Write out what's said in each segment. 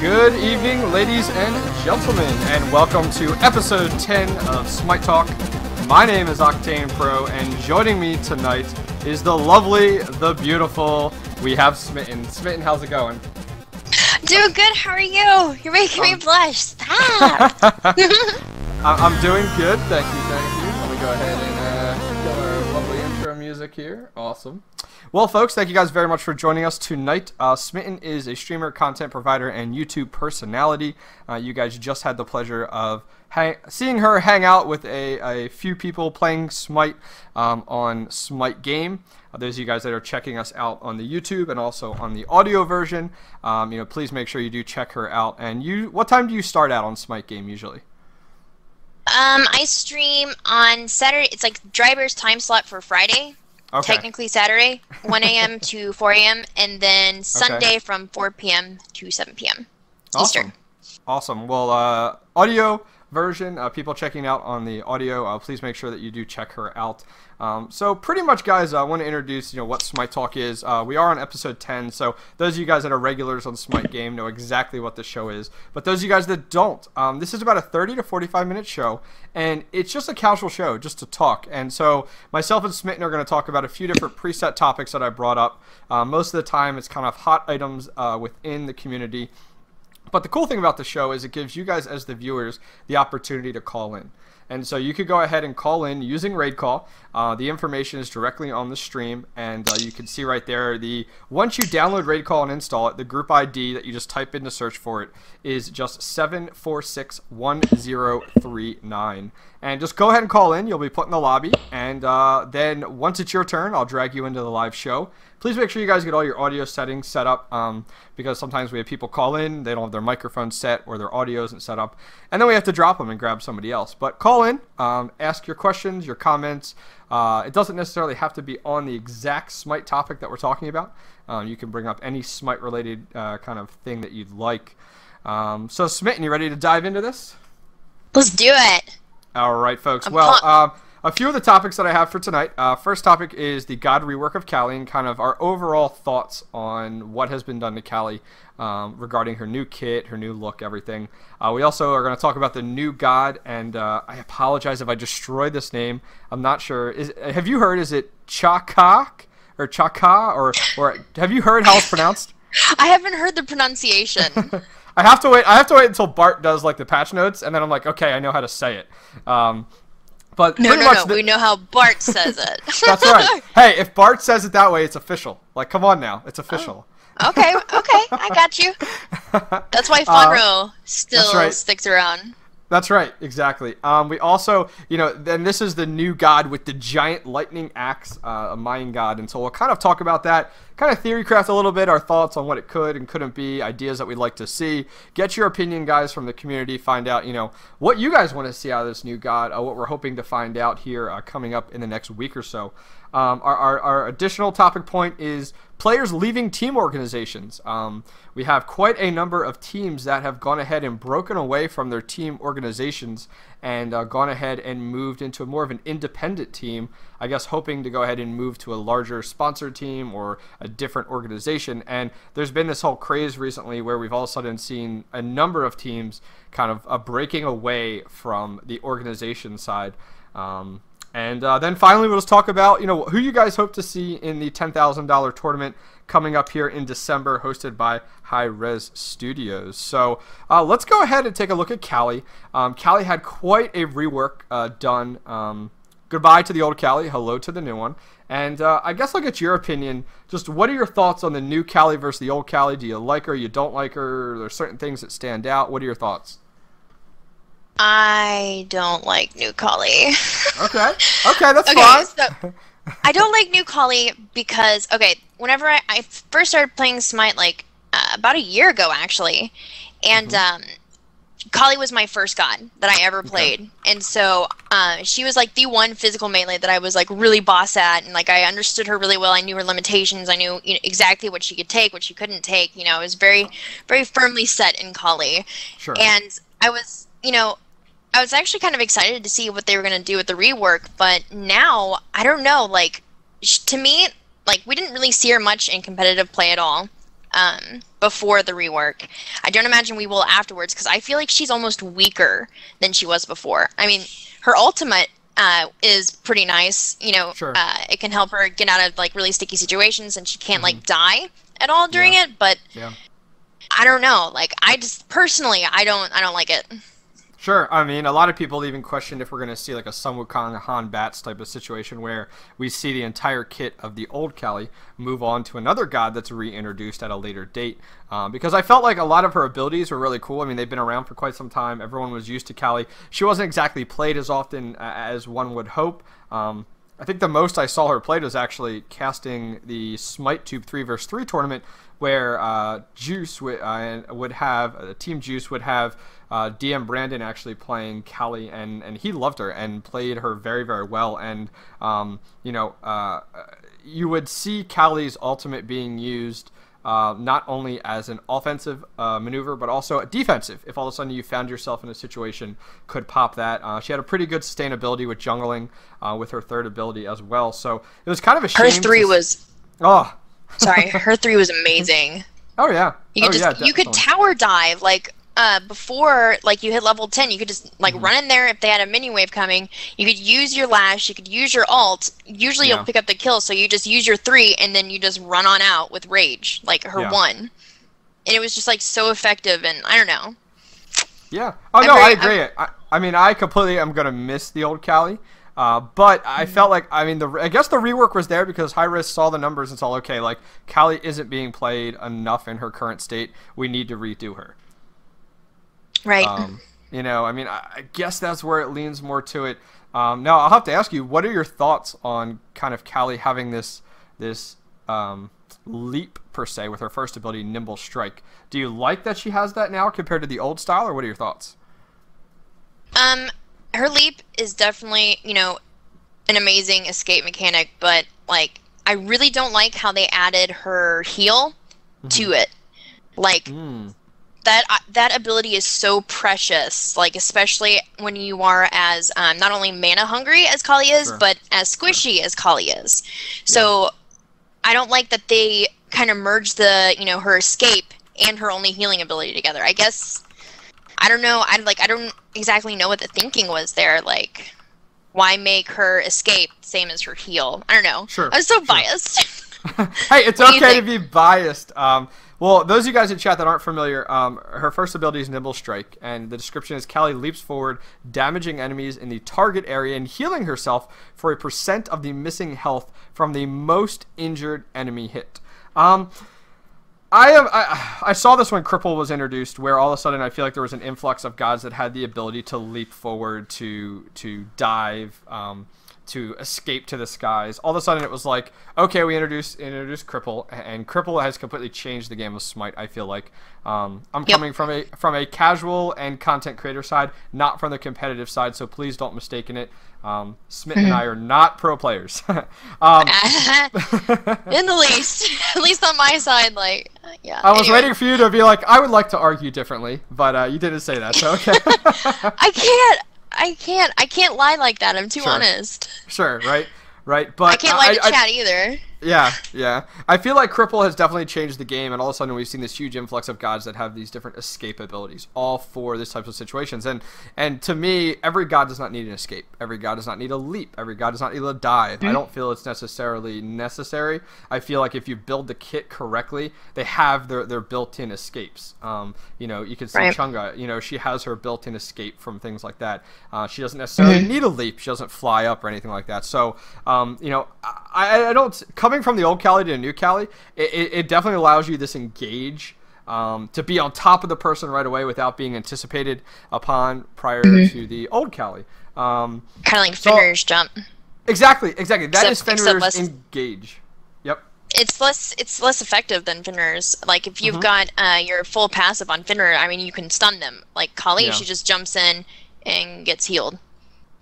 Good evening, ladies and gentlemen, and welcome to episode 10 of Smite Talk. My name is Octane Pro, and joining me tonight is the lovely, the beautiful, we have Smitten. Smitten, how's it going? Doing good, how are you? You're making me blush. Stop! I'm doing good, thank you. Let me go ahead and get our lovely intro music here. Awesome. Well, folks, thank you guys very much for joining us tonight. Smitten is a streamer, content provider, and YouTube personality. You guys just had the pleasure of seeing her hang out with a few people playing Smite on Smite Game. Those of you guys that are checking us out on the YouTube and also on the audio version, please make sure you do check her out. And what time do you start out on Smite Game usually? I stream on Saturday. It's like Driver's time slot for Friday. Okay. Technically Saturday, 1 a.m. to 4 a.m. and then Sunday from 4 p.m. to 7 p.m. Eastern. Awesome. Well, audio version, people checking out on the audio, please make sure that you do check her out. So pretty much, guys, I want to introduce what Smite Talk is. We are on episode 10, so those of you guys that are regulars on Smite Game know exactly what the show is. But those of you guys that don't, this is about a 30 to 45 minute show, and it's just a casual show, just to talk. And so myself and Smitten are going to talk about a few different preset topics that I brought up. Most of the time, it's kind of hot items within the community. But the cool thing about the show is it gives you guys as the viewers the opportunity to call in. And so you could go ahead and call in using Raid Call. The information is directly on the stream, and you can see right there, once you download Raid Call and install it, the group ID that you just type in to search for it is just 7461039. And just go ahead and call in. You'll be put in the lobby, and then once it's your turn, I'll drag you into the live show. Please make sure you guys get all your audio settings set up, because sometimes we have people call in, they don't have their microphone set or their audio isn't set up, and then we have to drop them and grab somebody else. But call in, ask your questions, your comments. It doesn't necessarily have to be on the exact Smite topic that we're talking about. You can bring up any Smite-related kind of thing that you'd like. So, Smitten, you ready to dive into this? Let's do it. All right, folks. Well, a few of the topics that I have for tonight. First topic is the God rework of Callie and kind of our overall thoughts on what has been done to Callie regarding her new kit, her new look, everything. We also are going to talk about the new God, and I apologize if I destroy this name. I'm not sure. Have you heard? Is it Chaac or Chaac or have you heard how it's pronounced? I haven't heard the pronunciation. I have to wait until Bart does like the patch notes, and then I'm like, okay, I know how to say it. But no, we know how Bart says it. That's right. Hey, if Bart says it that way, it's official. Like, come on now, it's official. Oh. Okay, I got you. That's why Funro still sticks around. That's right, exactly. We also, then this is the new god with the giant lightning axe, a Mayan god, and so we'll kind of talk about that, kind of theorycraft a little bit, our thoughts on what it could and couldn't be, ideas that we'd like to see, get your opinion, guys, from the community, find out, what you guys want to see out of this new god, what we're hoping to find out here coming up in the next week or so. Our additional topic point is players leaving team organizations. We have quite a number of teams that have gone ahead and broken away from their team organizations and gone ahead and moved into more of an independent team, I guess hoping to go ahead and move to a larger sponsor team or a different organization. And there's been this whole craze recently where we've all of a sudden seen a number of teams kind of breaking away from the organization side. And then finally, we'll just talk about, who you guys hope to see in the $10,000 tournament coming up here in December, hosted by Hi-Rez Studios. So let's go ahead and take a look at Callie. Callie had quite a rework done. Goodbye to the old Callie, hello to the new one. And I guess I'll get your opinion. Just what are your thoughts on the new Callie versus the old Callie? Do you like her? You don't like her? Are there certain things that stand out? What are your thoughts? I don't like new Callie. Okay, that's fine. So I don't like new Callie because, whenever I first started playing Smite, like, about a year ago, actually, and Callie was my first god that I ever played, and so she was, like, the one physical melee that I was, like, really boss at, and, like, I understood her really well. I knew her limitations. I knew exactly what she could take, what she couldn't take. I was very, very firmly set in Callie. Sure. And I was, I was actually kind of excited to see what they were going to do with the rework, but now, I don't know, like, to me, like, we didn't really see her much in competitive play at all. before the rework. I don't imagine we will afterwards, because I feel like she's almost weaker than she was before. I mean, her ultimate is pretty nice. You know, Sure. It can help her get out of like really sticky situations, and she can't like die at all during it. But I don't know. Like, I just personally, I don't like it. Sure. I mean, a lot of people even questioned if we're going to see like a Sun Wukong Han Bats type of situation where we see the entire kit of the old Callie move on to another god that's reintroduced at a later date. Because I felt like a lot of her abilities were really cool. I mean, they've been around for quite some time. Everyone was used to Callie. She wasn't exactly played as often as one would hope. I think the most I saw her played was actually casting the Smite Tube 3vs3 tournament, where Juice would have Team Juice would have DM Brandon actually playing Callie, and he loved her and played her very, very well. And you would see Callie's ultimate being used not only as an offensive maneuver, but also defensive. If all of a sudden you found yourself in a situation, could pop that. She had a pretty good sustainability with jungling with her third ability as well. So it was kind of a shame. Her 3 was... Oh. Sorry, her 3 was amazing. Oh, yeah. You could tower dive, like... before, like, you hit level 10, you could just, like, run in there if they had a mini wave coming. You could use your lash, you could use your ult. Usually you'll pick up the kill, so you just use your 3, and then you just run on out with rage, like her 1. And it was just, like, so effective, and I don't know. Yeah. Oh, no, I agree. I mean, I completely am going to miss the old Callie. But I felt like, I mean, I guess the rework was there because Hi-Rez saw the numbers and saw, okay, like, Callie isn't being played enough in her current state. We need to redo her. Right. You know, I mean, I guess that's where it leans more to it. Now, I'll have to ask you, what are your thoughts on kind of Callie having this leap, per se, with her first ability, Nimble Strike? Do you like that she has that now compared to the old style, or what are your thoughts? Her leap is definitely, you know, an amazing escape mechanic, but, like, I really don't like how they added her heal to it. Like... That ability is so precious, like, especially when you are as not only mana hungry as Callie is, but as squishy as Callie is. So I don't like that they kind of merged the, you know, her escape and her only healing ability together. I guess, I don't know. I don't exactly know what the thinking was there. Like, why make her escape the same as her heal? I don't know. Sure. I was so biased. Hey, it's okay to be biased. Well, those of you guys in chat that aren't familiar, her first ability is Nimble Strike, and the description is Callie leaps forward, damaging enemies in the target area and healing herself for a % of the missing health from the most injured enemy hit. I saw this when Cripple was introduced, where all of a sudden I feel like there was an influx of gods that had the ability to leap forward, to dive, to escape to the skies. All of a sudden it was like, okay, we introduced Cripple, and Cripple has completely changed the game of Smite, I feel like. I'm coming from a casual and content creator side, not from the competitive side, so please don't mistake it. Smitten and I are not pro players. In the least. At least on my side, like, yeah. I was waiting for you to be like, I would like to argue differently, but you didn't say that, so okay. I can't lie like that. I'm too honest. Sure, right. But I can't lie to chat either. Yeah. I feel like Cripple has definitely changed the game, and all of a sudden we've seen this huge influx of gods that have these different escape abilities, all for this type of situations. And to me, every god does not need an escape. Every god does not need a leap. Every god does not need a dive. I don't feel it's necessarily necessary. I feel like if you build the kit correctly, they have their built-in escapes. You know, you can see Chunga. You know, she has her built-in escape from things like that. She doesn't necessarily need a leap. She doesn't fly up or anything like that. So, you know, I don't... Coming from the old Callie to a new Callie, it definitely allows you this engage, to be on top of the person right away without being anticipated upon prior to the old Callie. Kind of like Fenrir's jump. Exactly. That is Fenrir's engage. Yep. It's less effective than Fenrir's. Like, if you've got your full passive on Fenrir, I mean, you can stun them. Like Callie, she just jumps in and gets healed,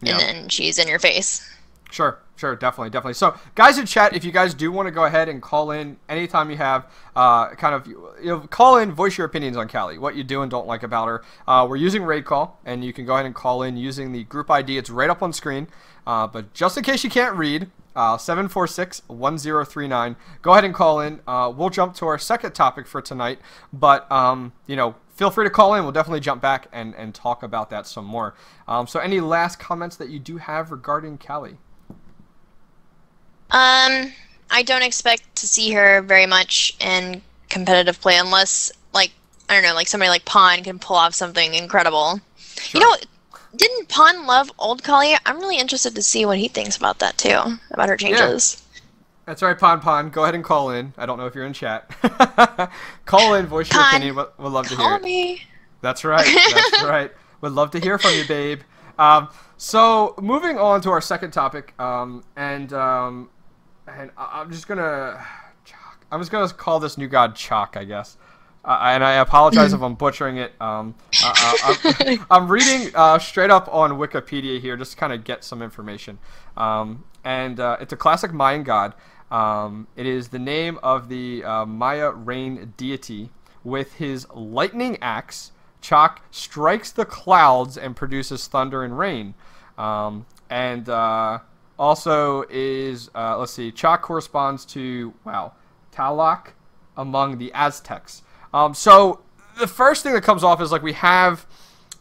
and then she's in your face. Sure, definitely. So, guys in chat, if you guys do want to go ahead and call in anytime you have, call in, voice your opinions on Callie, what you do and don't like about her. We're using Raid Call, and you can go ahead and call in using the group ID. It's right up on screen. But just in case you can't read, 746-1039. Go ahead and call in. We'll jump to our second topic for tonight, but feel free to call in. We'll definitely jump back and talk about that some more. So any last comments that you do have regarding Callie? I don't expect to see her very much in competitive play unless, like, I don't know, like somebody like Pawn can pull off something incredible. Sure. You know, didn't Pawn love old Kali? I'm really interested to see what he thinks about that too, about her changes. Yeah. That's right, Pawn. Go ahead and call in. I don't know if you're in chat. Call in, voice your opinion. We'd love to hear it. Call me. That's right. That's right. Would love to hear from you, babe. So moving on to our second topic, and I'm just gonna call this new god Chaac, I guess. And I apologize if I'm butchering it. I'm reading straight up on Wikipedia here just to kind of get some information. And it's a classic Mayan god. It is the name of the Maya rain deity. With his lightning axe, Chaac strikes the clouds and produces thunder and rain. Also is, let's see, Chaac corresponds to, Tlaloc among the Aztecs. So the first thing that comes off is like we have,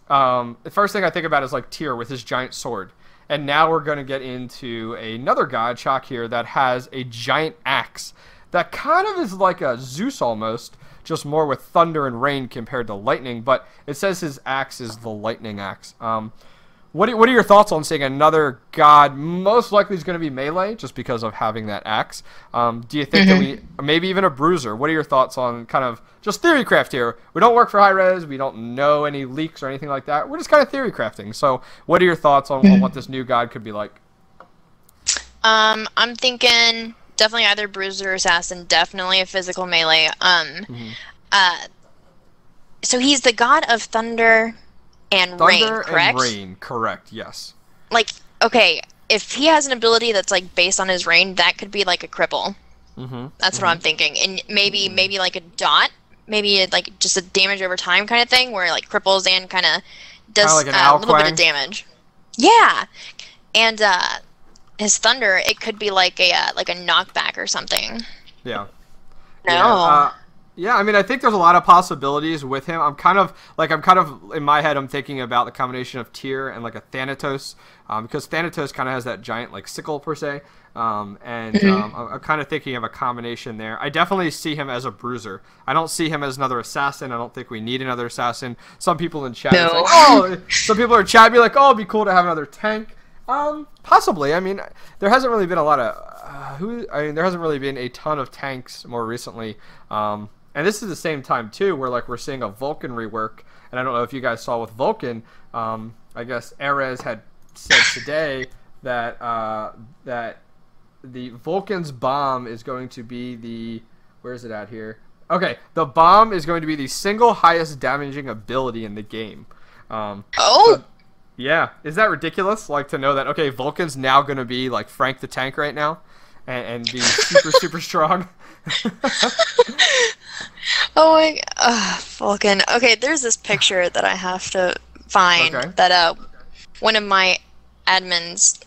the first thing I think about is like Tyr with his giant sword. And now we're going to get into another god, Chaac here, that has a giant axe that kind of is like a Zeus almost, just more with thunder and rain compared to lightning. But it says his axe is the lightning axe. What are your thoughts on seeing another god? Most likely is going to be melee, just because of having that axe. Do you think that maybe even a bruiser? What are your thoughts on kind of just theorycraft here? We don't work for Hi-Rez. We don't know any leaks or anything like that. We're just kind of theorycrafting. So what are your thoughts on what this new god could be like? I'm thinking definitely either bruiser or assassin. Definitely a physical melee. So he's the god of thunder and rain, correct? And rain, correct, yes. Like, okay, if he has an ability that's, like, based on his rain, that could be, like, a cripple. That's what I'm thinking. And maybe like a dot, maybe, like, just a damage over time kind of thing, where, like, cripples and kind of does like a little bit of damage. Yeah! And, his thunder, it could be, like a knockback or something. Yeah. No. Yeah, I mean, I think there's a lot of possibilities with him. I'm kind of in my head, I'm thinking about the combination of Tyr and like a Thanatos, because Thanatos kind of has that giant like sickle per se, I'm kind of thinking of a combination there. I definitely see him as a bruiser. I don't see him as another assassin. I don't think we need another assassin. Some people in chat, some people in chat be like, oh, it'd be cool to have another tank. Possibly. I mean, there hasn't really been a lot of there hasn't really been a ton of tanks more recently. And this is the same time too, where like we're seeing a Vulcan rework, and I don't know if you guys saw with Vulcan. I guess Hi-Rez had said today that that the Vulcan's bomb is going to be the where's it at here? Okay, the bomb is going to be the single highest damaging ability in the game. So, yeah, is that ridiculous? Like to know that okay, Vulcan's now going to be like Frank the Tank right now, and be super strong. Oh my, Vulcan. Okay, there's this picture that I have to find that one of my admins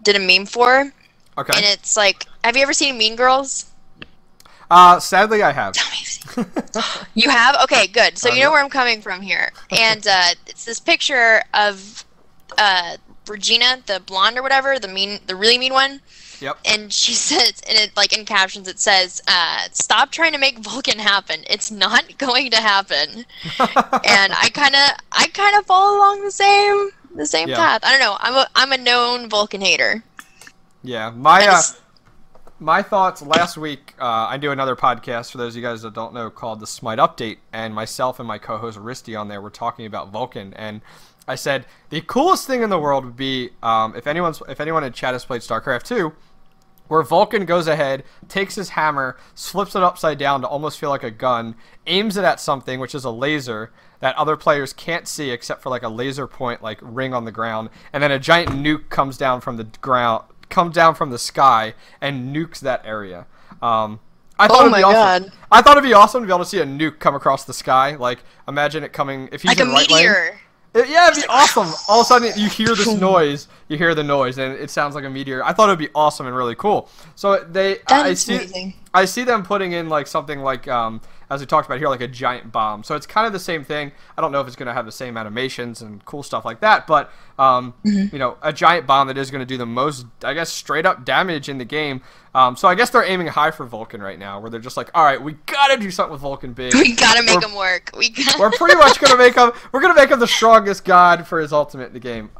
did a meme for. Okay. And it's like, have you ever seen Mean Girls? Sadly, I have. You have? Okay, good. So you know where I'm coming from here. And it's this picture of Regina, the blonde or whatever, the really mean one. Yep. And she says, and it like in captions it says, "Stop trying to make Vulcan happen. It's not going to happen." And I kind of follow along the same path. I don't know. I'm a known Vulcan hater. Yeah, my thoughts last week. I do another podcast for those of you guys that don't know called the Smite Update, and myself and my co-host Risty on there were talking about Vulcan, and I said the coolest thing in the world would be if anyone in chat has played StarCraft 2. Where Vulcan goes ahead, takes his hammer, flips it upside down to almost feel like a gun, aims it at something, which is a laser, that other players can't see except for like a laser point like ring on the ground, and then a giant nuke comes down from the sky and nukes that area. I thought it'd be awesome to be able to see a nuke come across the sky. Like imagine it coming if he's like a in right meteor. lane. Yeah, it'd be awesome. All of a sudden, you hear this noise. You hear the noise, and it sounds like a meteor. I thought it would be awesome and really cool. So I see them putting in like something like as we talked about here, like a giant bomb. So it's kind of the same thing. I don't know if it's going to have the same animations and cool stuff like that, but you know, a giant bomb that is going to do the most, I guess, straight up damage in the game. So I guess they're aiming high for Vulcan right now, where they're just like, all right, we gotta do something with Vulcan big. We gotta make him work. We're pretty much gonna make him. We're gonna make him the strongest god for his ultimate in the game.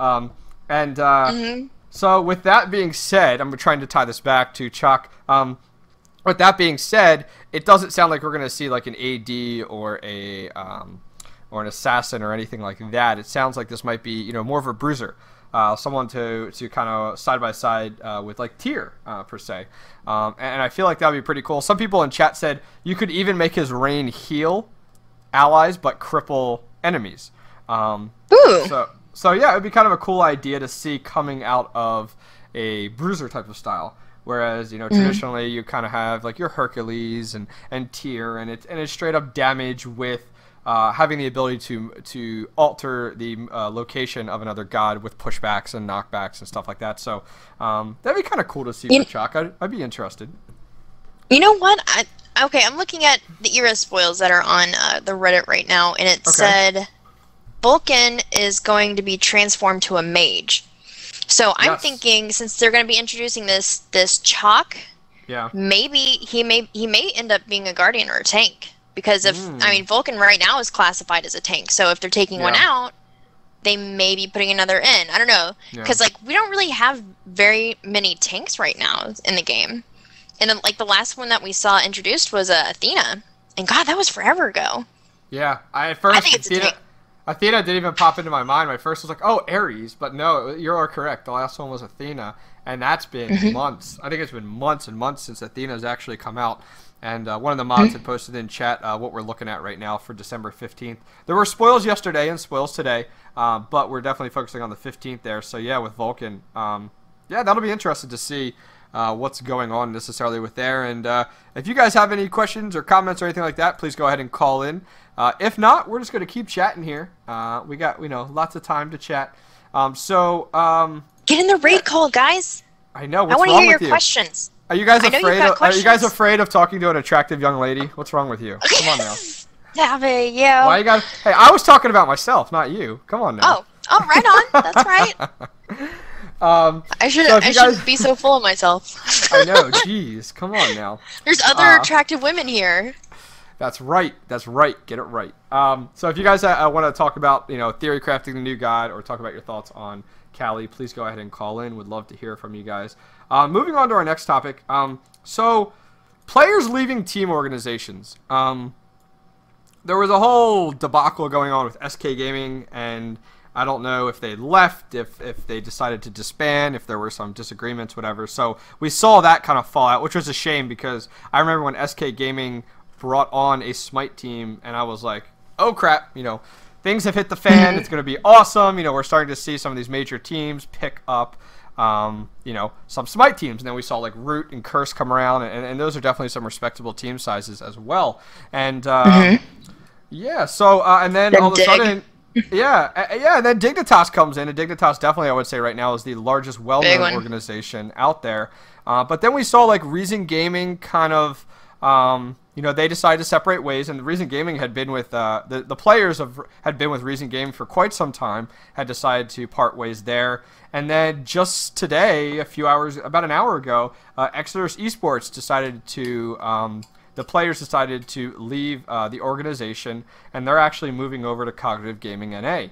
So with that being said, I'm trying to tie this back to Chaac. With that being said, it doesn't sound like we're gonna see like an AD or an assassin or anything like that. It sounds like this might be, you know, more of a bruiser. Someone to kind of side by side with like tier per se, and I feel like that would be pretty cool. Some people in chat said you could even make his rain heal allies but cripple enemies. Ooh. So yeah, it would be kind of a cool idea to see coming out of a bruiser type of style. Whereas, you know, traditionally you kind of have like your Hercules and tier, and it's straight up damage with having the ability to alter the location of another god with pushbacks and knockbacks and stuff like that. So that'd be kind of cool to see for Chaac. I'd be interested. You know what? Okay, I'm looking at the era spoils that are on the Reddit right now, and it said Vulcan is going to be transformed to a mage. So I'm thinking, since they're going to be introducing this Chaac, maybe he may end up being a guardian or a tank. Because if I mean, Vulcan right now is classified as a tank, so if they're taking one out, they may be putting another in. I don't know, because like we don't really have very many tanks right now in the game, and then, like the last one that we saw introduced was Athena, and God, that was forever ago. Yeah, I think it's a tank. Athena didn't even pop into my mind. My first was like, oh, Ares, but no, you're correct. The last one was Athena, and that's been months. I think it's been months and months since Athena's actually come out. And one of the mods had posted in chat what we're looking at right now for December 15th. There were spoils yesterday and spoils today, but we're definitely focusing on the 15th there. So yeah, with Vulcan, yeah, that'll be interesting to see what's going on necessarily with there. And if you guys have any questions or comments or anything like that, please go ahead and call in. If not, we're just going to keep chatting here. We got, you know, lots of time to chat. Get in the raid call, guys. I know. I want to hear your questions. Are you guys afraid of talking to an attractive young lady? What's wrong with you? Come on now. Stop it, yeah. Why you got? Hey, I was talking about myself, not you. Come on now. Oh, right on. That's right. I should be so full of myself. I know. Jeez, come on now. There's other attractive women here. That's right. That's right. Get it right. So if you guys want to talk about, you know, TheoryCrafting the New God, or talk about your thoughts on Callie, please go ahead and call in. Would love to hear from you guys. Moving on to our next topic. So players leaving team organizations. There was a whole debacle going on with SK Gaming, and I don't know if they left, if they decided to disband, if there were some disagreements, whatever. So we saw that kind of fall out, which was a shame, because I remember when SK Gaming brought on a Smite team, and I was like, oh crap, you know, things have hit the fan. It's going to be awesome. You know, we're starting to see some of these major teams pick up, you know, some Smite teams. And then we saw like Root and Curse come around, and those are definitely some respectable team sizes as well. And yeah, so and then all of a sudden, and then Dignitas comes in, and Dignitas definitely, I would say right now, is the largest well-known organization out there. But then we saw like Reason Gaming kind of, you know, they decided to separate ways, and Reason Gaming had been with the players had been with Reason Gaming for quite some time, had decided to part ways there. And then just today, about an hour ago, Exodus Esports decided to, the players decided to leave the organization, and they're actually moving over to Cognitive Gaming NA.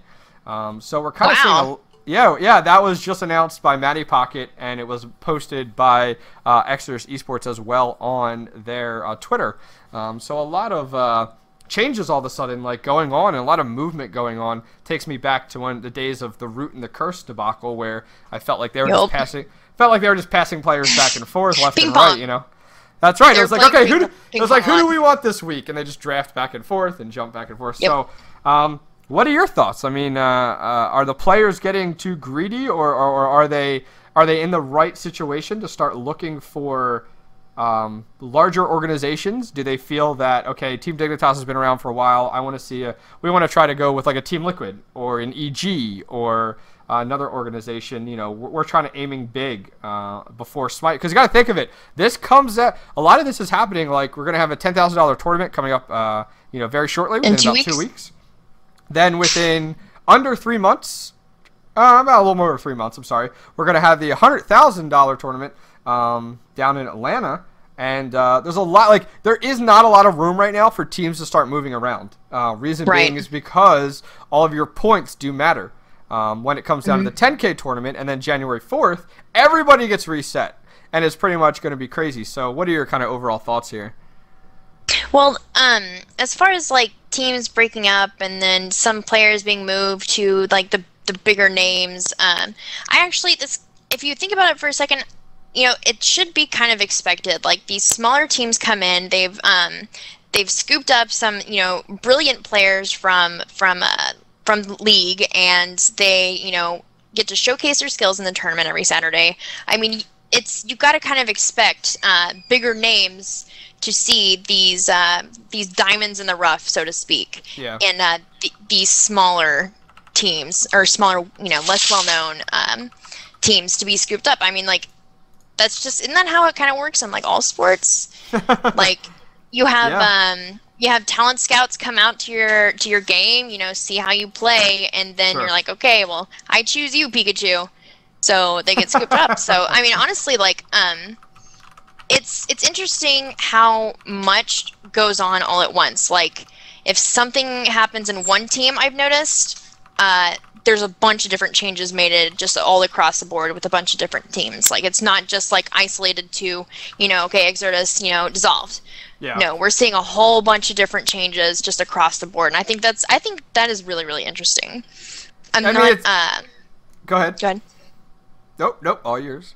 So we're kind of seeing yeah, that was just announced by Matty Pocket, and it was posted by Exodus Esports as well on their Twitter. So a lot of changes all of a sudden like going on, and a lot of movement going on. Takes me back to the days of the Root and the Curse debacle, where I felt like they were just passing players back and forth, left and right, you know. That's right. It was like, okay, who do we want this week? And they just draft back and forth and jump back and forth. Yep. So, what are your thoughts? I mean, are the players getting too greedy, or are they in the right situation to start looking for larger organizations, do they feel that, okay, Team Dignitas has been around for a while, we want to try to go with like a Team Liquid or an EG or another organization, we're trying to aiming big before Smite, because you got to think of it, a lot of this is happening, like we're going to have a $10,000 tournament coming up very shortly, within about 2 weeks. Then within under 3 months, about a little more than 3 months, I'm sorry, we're going to have the $100,000 tournament down in Atlanta. And there's a lot, like, there is not a lot of room right now for teams to start moving around. Reason being is because all of your points do matter. When it comes down to the 10K tournament and then January 4th, everybody gets reset. And it's pretty much going to be crazy. So what are your kind of overall thoughts here? Well, as far as, like, teams breaking up and then some players being moved to, like, the bigger names, if you think about it for a second, it should be kind of expected. Like, these smaller teams come in, they've scooped up some, brilliant players from league, and they, get to showcase their skills in the tournament every Saturday. I mean, you got to kind of expect bigger names to see these diamonds in the rough, so to speak. Yeah. And these smaller teams, or smaller, less well-known teams to be scooped up. I mean, like, isn't that how it kind of works in, like, all sports? Like, you have talent scouts come out to your game, see how you play, and then you're like, okay, well, I choose you, Pikachu. So they get scooped up. So, I mean, honestly, like, it's interesting how much goes on all at once. Like, if something happens in one team, I've noticed, there's a bunch of different changes made just all across the board with a bunch of different teams. Like, it's not just, like, isolated to, okay, Exertus, dissolved. Yeah. No, we're seeing a whole bunch of different changes just across the board. And I think that is really, really interesting. Go ahead. Go ahead. Nope, all yours.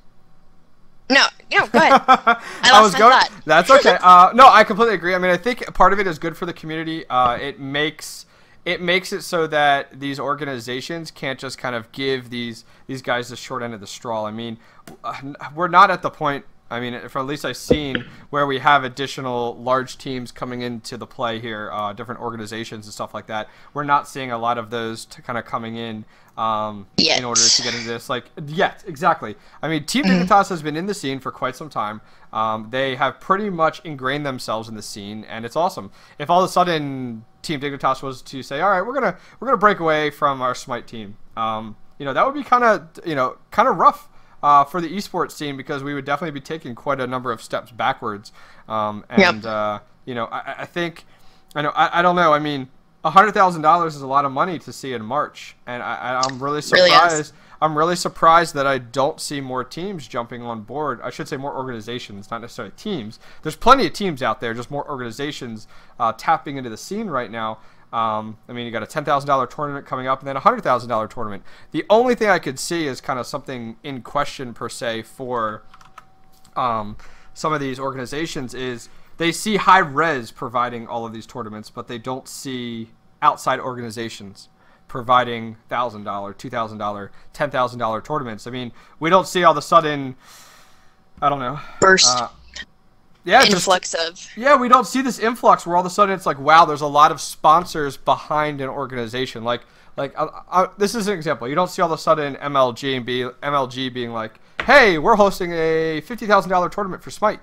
No, go ahead. I lost my thought. That's okay. No, I completely agree. I mean, I think part of it is good for the community. It makes it so that these organizations can't just kind of give these guys the short end of the straw. I mean, we're not at the point, I mean, for at least I've seen, where we have additional large teams coming into the play here, different organizations and stuff like that. We're not seeing a lot of those kind of coming in in order to get into this. Like, yet, exactly. I mean, Team Dignitas has been in the scene for quite some time. They have pretty much ingrained themselves in the scene, and it's awesome. If all of a sudden Team Dignitas was to say, all right, we're gonna break away from our Smite team, that would be kind of rough for the esports scene, because we would definitely be taking quite a number of steps backwards. I think, I don't know. I mean, $100,000 is a lot of money to see in March, and I'm really surprised. I'm really surprised that I don't see more teams jumping on board. I should say more organizations, not necessarily teams. There's plenty of teams out there, just more organizations tapping into the scene right now. I mean, you got a $10,000 tournament coming up and then a $100,000 tournament. The only thing I could see is kind of something in question per se for some of these organizations is they see Hi-Rez providing all of these tournaments, but they don't see outside organizations providing $1,000, $2,000, $10,000 tournaments. I mean, we don't see all of a sudden, I don't know, burst. Influx of. Yeah, we don't see this influx where all of a sudden it's like, wow, there's a lot of sponsors behind an organization. This is an example. You don't see all of a sudden MLG being like, hey, we're hosting a $50,000 tournament for Smite.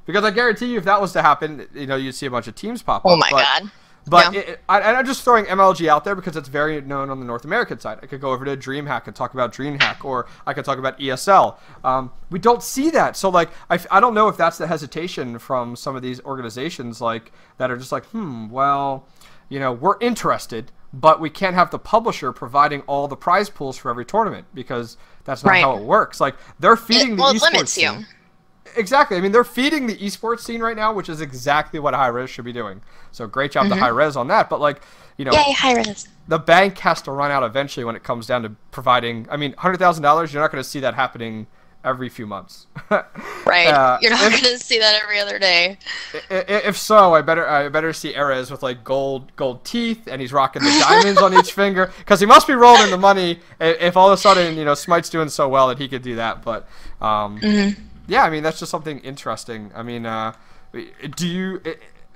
Because I guarantee you, if that was to happen, you'd see a bunch of teams pop up. Oh my god. But yeah. I'm just throwing MLG out there because it's very known on the North American side. I could go over to DreamHack and talk about DreamHack, or I could talk about ESL. We don't see that. So, I don't know if that's the hesitation from some of these organizations, that are just like, we're interested, but we can't have the publisher providing all the prize pools for every tournament, because that's not how it works. They're feeding the esports limits scene. Exactly. I mean, they're feeding the esports scene right now, which is exactly what Hi-Rez should be doing. So great job to Hi-Rez on that. But Yay, Hi-Rez. The bank has to run out eventually when it comes down to providing. I mean, $100,000. You're not going to see that happening every few months. Right. You're not going to see that every other day. If so, I better see Erez with gold teeth, and he's rocking the diamonds on each finger, because he must be rolling in the money. If all of a sudden Smite's doing so well that he could do that, but. Yeah, I mean, that's just something interesting. I mean,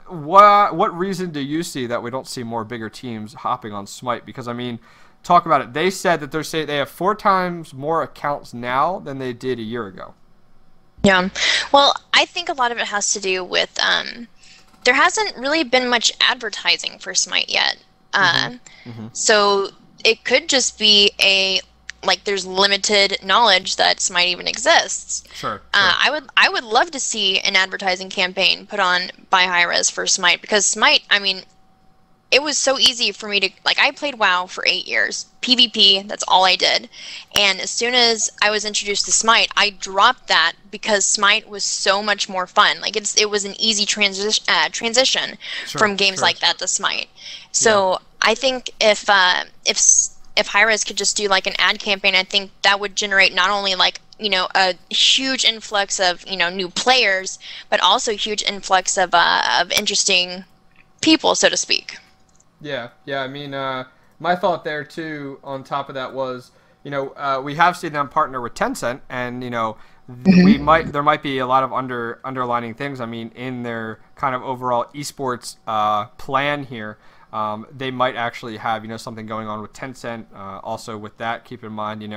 what reason do you see that we don't see more bigger teams hopping on Smite? Because, I mean, talk about it. They said that they have 4 times more accounts now than they did a year ago. Yeah. Well, I think a lot of it has to do with there hasn't really been much advertising for Smite yet. So it could just be there's limited knowledge that Smite even exists. Sure. I would love to see an advertising campaign put on by Hi-Rez for Smite, because Smite, I mean, it was so easy for me to, I played WoW for 8 years. PvP, that's all I did. And as soon as I was introduced to Smite, I dropped that because Smite was so much more fun. It was an easy transition from games like that to Smite. So I think if Hi-Rez could just do an ad campaign, I think that would generate not only a huge influx of new players, but also a huge influx of interesting people, so to speak. Yeah. I mean, my thought there too, on top of that, was, we have seen them partner with Tencent, and there might be a lot of underlining things. I mean, in their kind of overall esports plan here, they might actually have something going on with Tencent. Also, with that, keep in mind,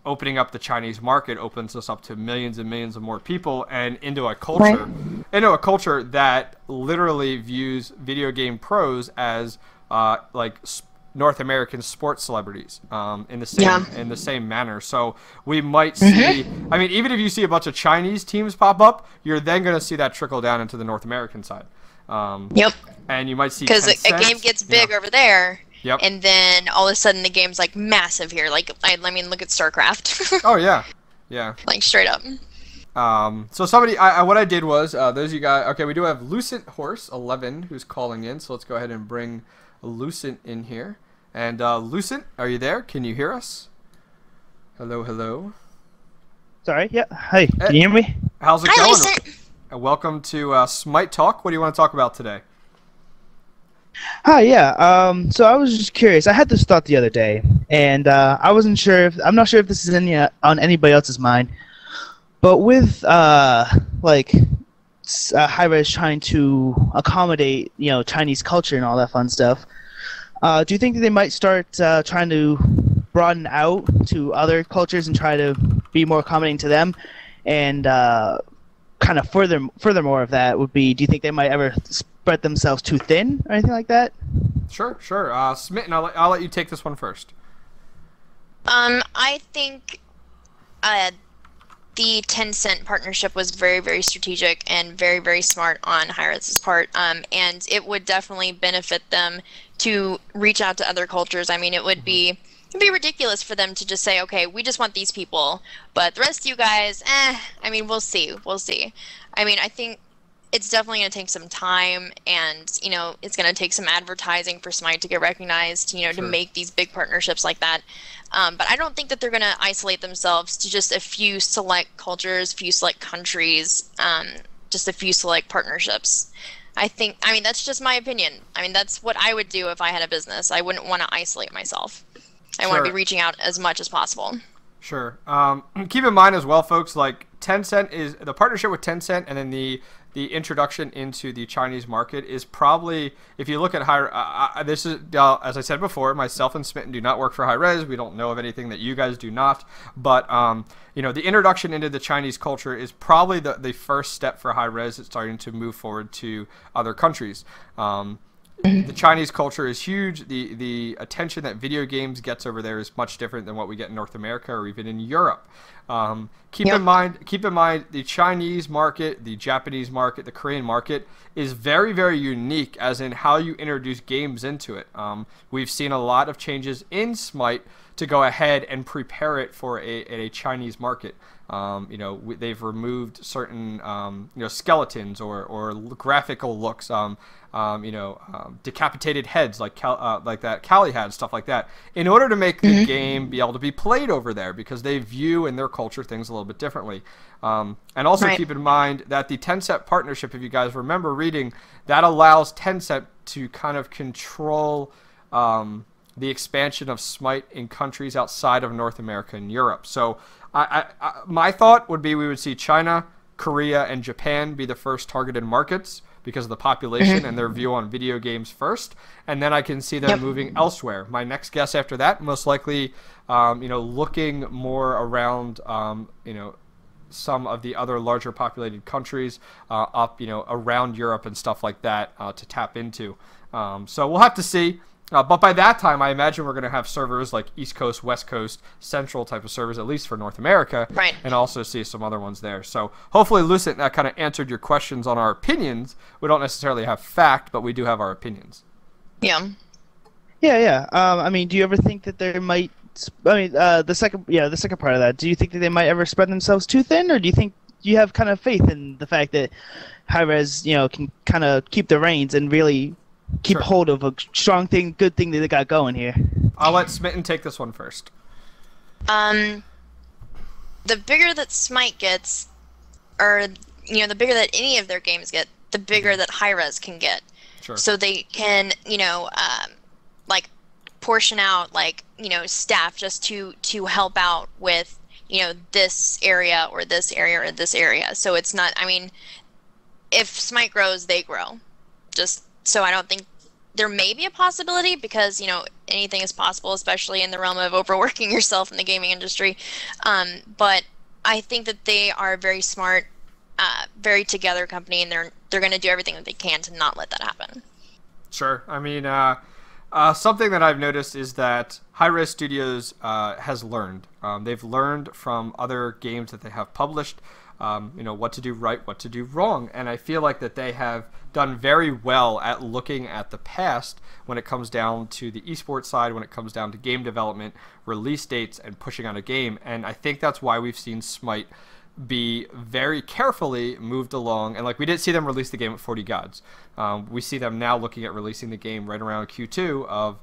opening up the Chinese market opens us up to millions and millions of more people, and into a culture that literally views video game pros as North American sports celebrities in the same manner. So we might see, I mean, even if you see a bunch of Chinese teams pop up, you're then going to see that trickle down into the North American side. And you might see, because a game gets big over there. Yep. And then all of a sudden the game's massive here. I mean, look at StarCraft. Oh yeah. Straight up. So somebody, what I did was, those of you guys, okay, we do have Lucent Horse 11 who's calling in, so let's go ahead and bring Lucent in here. And Lucent, are you there? Can you hear us? Hello. Sorry. Yeah. Hi. Can you hear me? How's it Hi, going? Lucent. Welcome to Smite Talk. What do you want to talk about today? Hi. Yeah. So I was just curious. I had this thought the other day, and I'm not sure if this is on anybody else's mind, but with Hi-Rez trying to accommodate Chinese culture and all that fun stuff, do you think that they might start trying to broaden out to other cultures and try to be more accommodating to them? And kind of furthermore of that would be, do you think they might ever spread themselves too thin or anything like that? Sure. Smitten, I'll let you take this one first. I think the Tencent partnership was very, very strategic and very, very smart on Hi-Rez's part, and it would definitely benefit them to reach out to other cultures. I mean, it'd be ridiculous for them to just say, okay, we just want these people, but the rest of you guys, I mean, we'll see. I mean, I think it's definitely going to take some time, and it's going to take some advertising for Smite to get recognized, Sure. to make these big partnerships like that. But I don't think that they're going to isolate themselves to just a few select cultures, few select countries, just a few select partnerships. I mean, that's just my opinion. I mean, that's what I would do if I had a business. I wouldn't want to isolate myself. I want to be reaching out as much as possible. Sure. Keep in mind as well, folks, Tencent is the partnership with Tencent, and then the introduction into the Chinese market is probably, if you look at this is, as I said before, myself and Smitten do not work for Hi-Rez. We don't know of anything that you guys do not. But, the introduction into the Chinese culture is probably the first step for Hi-Rez. It's starting to move forward to other countries. The Chinese culture is huge. The attention that video games gets over there is much different than what we get in North America or even in Europe. Keep in mind the Chinese market, the Japanese market, the Korean market is very, very unique as in how you introduce games into it. We've seen a lot of changes in Smite to go ahead and prepare it for a Chinese market. They've removed certain skeletons or graphical looks, decapitated heads like that Callie had, stuff like that, in order to make the game be able to be played over there, because they view in their culture things a little bit differently. And also keep in mind that the Tencent partnership, if you guys remember reading, that allows Tencent to kind of control the expansion of Smite in countries outside of North America and Europe. So My thought would be we would see China, Korea, and Japan be the first targeted markets because of the population and their view on video games first, and then I can see them moving elsewhere. My next guess after that, most likely, looking more around, some of the other larger populated countries up, around Europe and stuff like that to tap into. So we'll have to see. But by that time, I imagine we're going to have servers like East Coast, West Coast, Central type of servers, at least for North America, right? And also see some other ones there. So hopefully, Lucent, that kind of answered your questions on our opinions. We don't necessarily have fact, but we do have our opinions. Yeah. Yeah. I mean, do you ever think that there might? I mean, the second part of that. Do you think that they might ever spread themselves too thin, or do you think you have kind of faith in the fact that Hi-Rez, can kind of keep the reins and really keep hold of a strong thing, good thing that they got going here? I'll let Smitten take this one first. The bigger that Smite gets, or the bigger that any of their games get, the bigger that Hi-Rez can get. Sure. So they can, like portion out staff just to help out with this area or this area or this area. So it's not. I mean, if Smite grows, they grow. So I don't think there may be a possibility because, anything is possible, especially in the realm of overworking yourself in the gaming industry. But I think that they are a very smart, very together company, and they're going to do everything that they can to not let that happen. Sure. I mean, something that I've noticed is that Hi-Rez Studios has learned. They've learned from other games that they have published, what to do right, what to do wrong. And I feel like that they have done very well at looking at the past when it comes down to the esports side, when it comes down to game development, release dates, and pushing out a game. And I think that's why we've seen Smite be very carefully moved along. And we didn't see them release the game at 40 Gods. We see them now looking at releasing the game right around Q2 of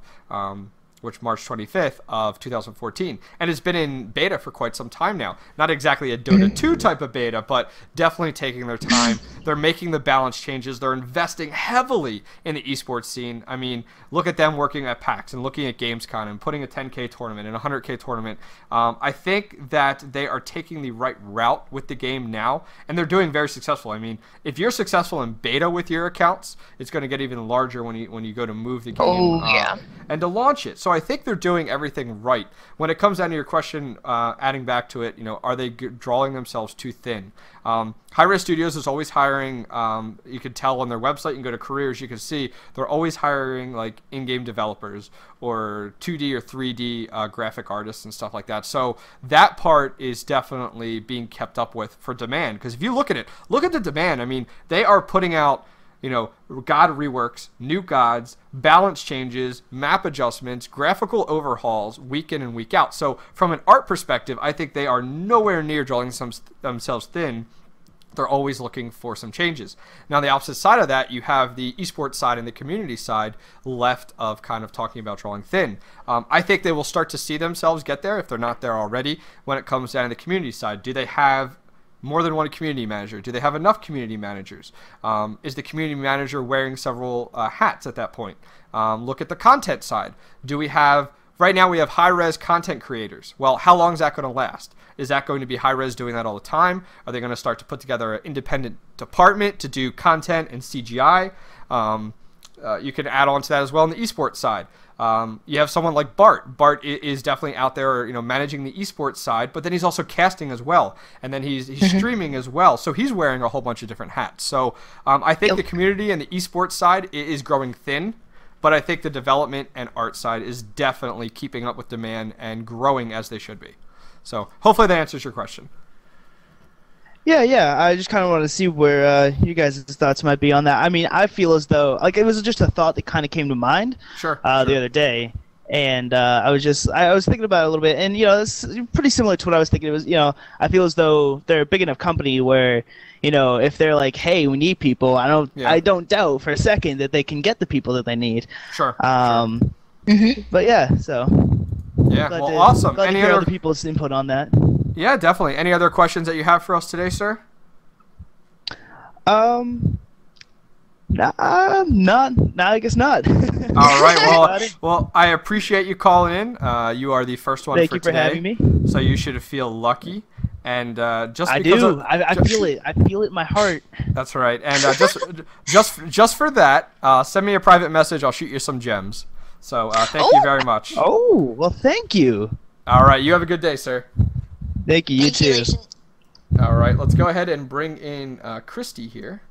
March 25th of 2014, and it's been in beta for quite some time now. Not exactly a Dota 2 type of beta, but definitely taking their time. They're making the balance changes. They're investing heavily in the esports scene. I mean, look at them working at PAX and looking at Gamescom and putting a 10K tournament and a 100K tournament. I think that they are taking the right route with the game now, and they're doing very successful. I mean, if you're successful in beta with your accounts, it's going to get even larger when you go to move the game and to launch it. So I think they're doing everything right. When it comes down to your question, adding back to it, are they drawing themselves too thin? Hi-Rez Studios is always hiring. You can tell on their website. You can go to careers. You can see they're always hiring in-game developers or 2D or 3D graphic artists and stuff like that. So that part is definitely being kept up with for demand. Because if you look at it, look at the demand. I mean, they are putting out God reworks, new gods, balance changes, map adjustments, graphical overhauls, week in and week out. So from an art perspective, I think they are nowhere near drawing themselves thin. They're always looking for some changes. Now, on the opposite side of that, you have the esports side and the community side left of kind of talking about drawing thin. I think they will start to see themselves get there if they're not there already when it comes down to the community side. Do they have more than one community manager? Do they have enough community managers? Is the community manager wearing several hats at that point? Look at the content side. Right now we have Hi-Rez content creators. Well, how long is that going to last? Is that going to be Hi-Rez doing that all the time? Are they going to start to put together an independent department to do content and CGI? You can add on to that as well on the esports side. You have someone like Bart. Bart is definitely out there, managing the esports side, but then he's also casting as well, and then he's streaming as well. So he's wearing a whole bunch of different hats. So I think the community and the esports side is growing thin, but I think the development and art side is definitely keeping up with demand and growing as they should be. So hopefully that answers your question. Yeah. I just kind of want to see where you guys' thoughts might be on that. I mean, I feel as though it was just a thought that kind of came to mind. Sure. The other day, and I was thinking about it a little bit, and it's pretty similar to what I was thinking. It was I feel as though they're a big enough company where if they're like, hey, we need people, I don't doubt for a second that they can get the people that they need. Sure. But yeah, so. Yeah. Well, awesome. Glad to hear other people's input on that. Yeah, definitely. Any other questions that you have for us today, sir? Not. I guess not. All right. Got it. Well, I appreciate you calling in. You are the first one Thank for you for today, having me. so you should feel lucky. And just I because do. I feel it. I feel it in my heart. that's right. And just for that, send me a private message. I'll shoot you some gems. So thank you very much. Oh, well, thank you. All right. You have a good day, sir. Thank you. You too. Manipulation. All right. Let's go ahead and bring in Christy here.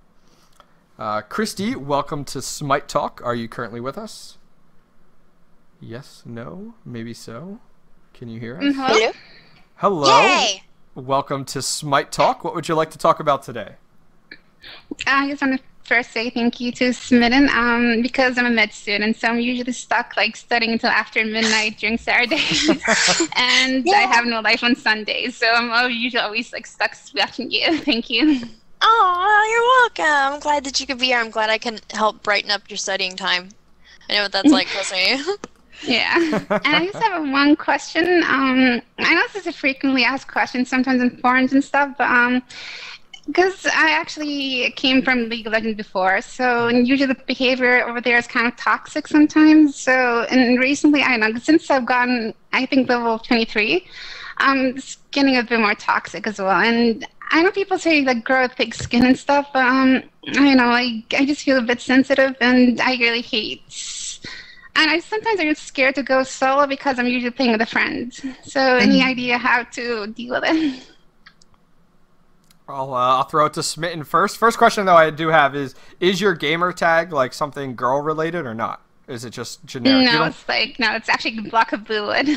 Christy, welcome to Smite Talk. Are you currently with us? Yes, no, maybe so. Can you hear us? Hello. Hello. Yay! Welcome to Smite Talk. What would you like to talk about today? I just want to first say thank you to Smitten because I'm a med student, so I'm usually stuck like studying until after midnight during Saturdays, and I have no life on Sundays, so I'm usually always like stuck watching you. Thank you. Oh, you're welcome. I'm glad that you could be here. I'm glad I can help brighten up your studying time. I know what that's like, trust me. Yeah, and I just have one question. I know this is a frequently asked question, sometimes in forums and stuff, but because I actually came from League of Legends before, so usually the behavior over there is kind of toxic sometimes. So, and recently, I don't know, since I've gotten, I think, level 23, it's getting a bit more toxic as well. And I know people say like grow thick skin and stuff, but I know, I just feel a bit sensitive, and I really hate. And sometimes I'm scared to go solo because I'm usually playing with a friend. So, any idea how to deal with it? I'll throw it to Smitten first. First question, though, I do have is your gamer tag like something girl-related or not? Is it just generic? No, it's actually a block of blue wood.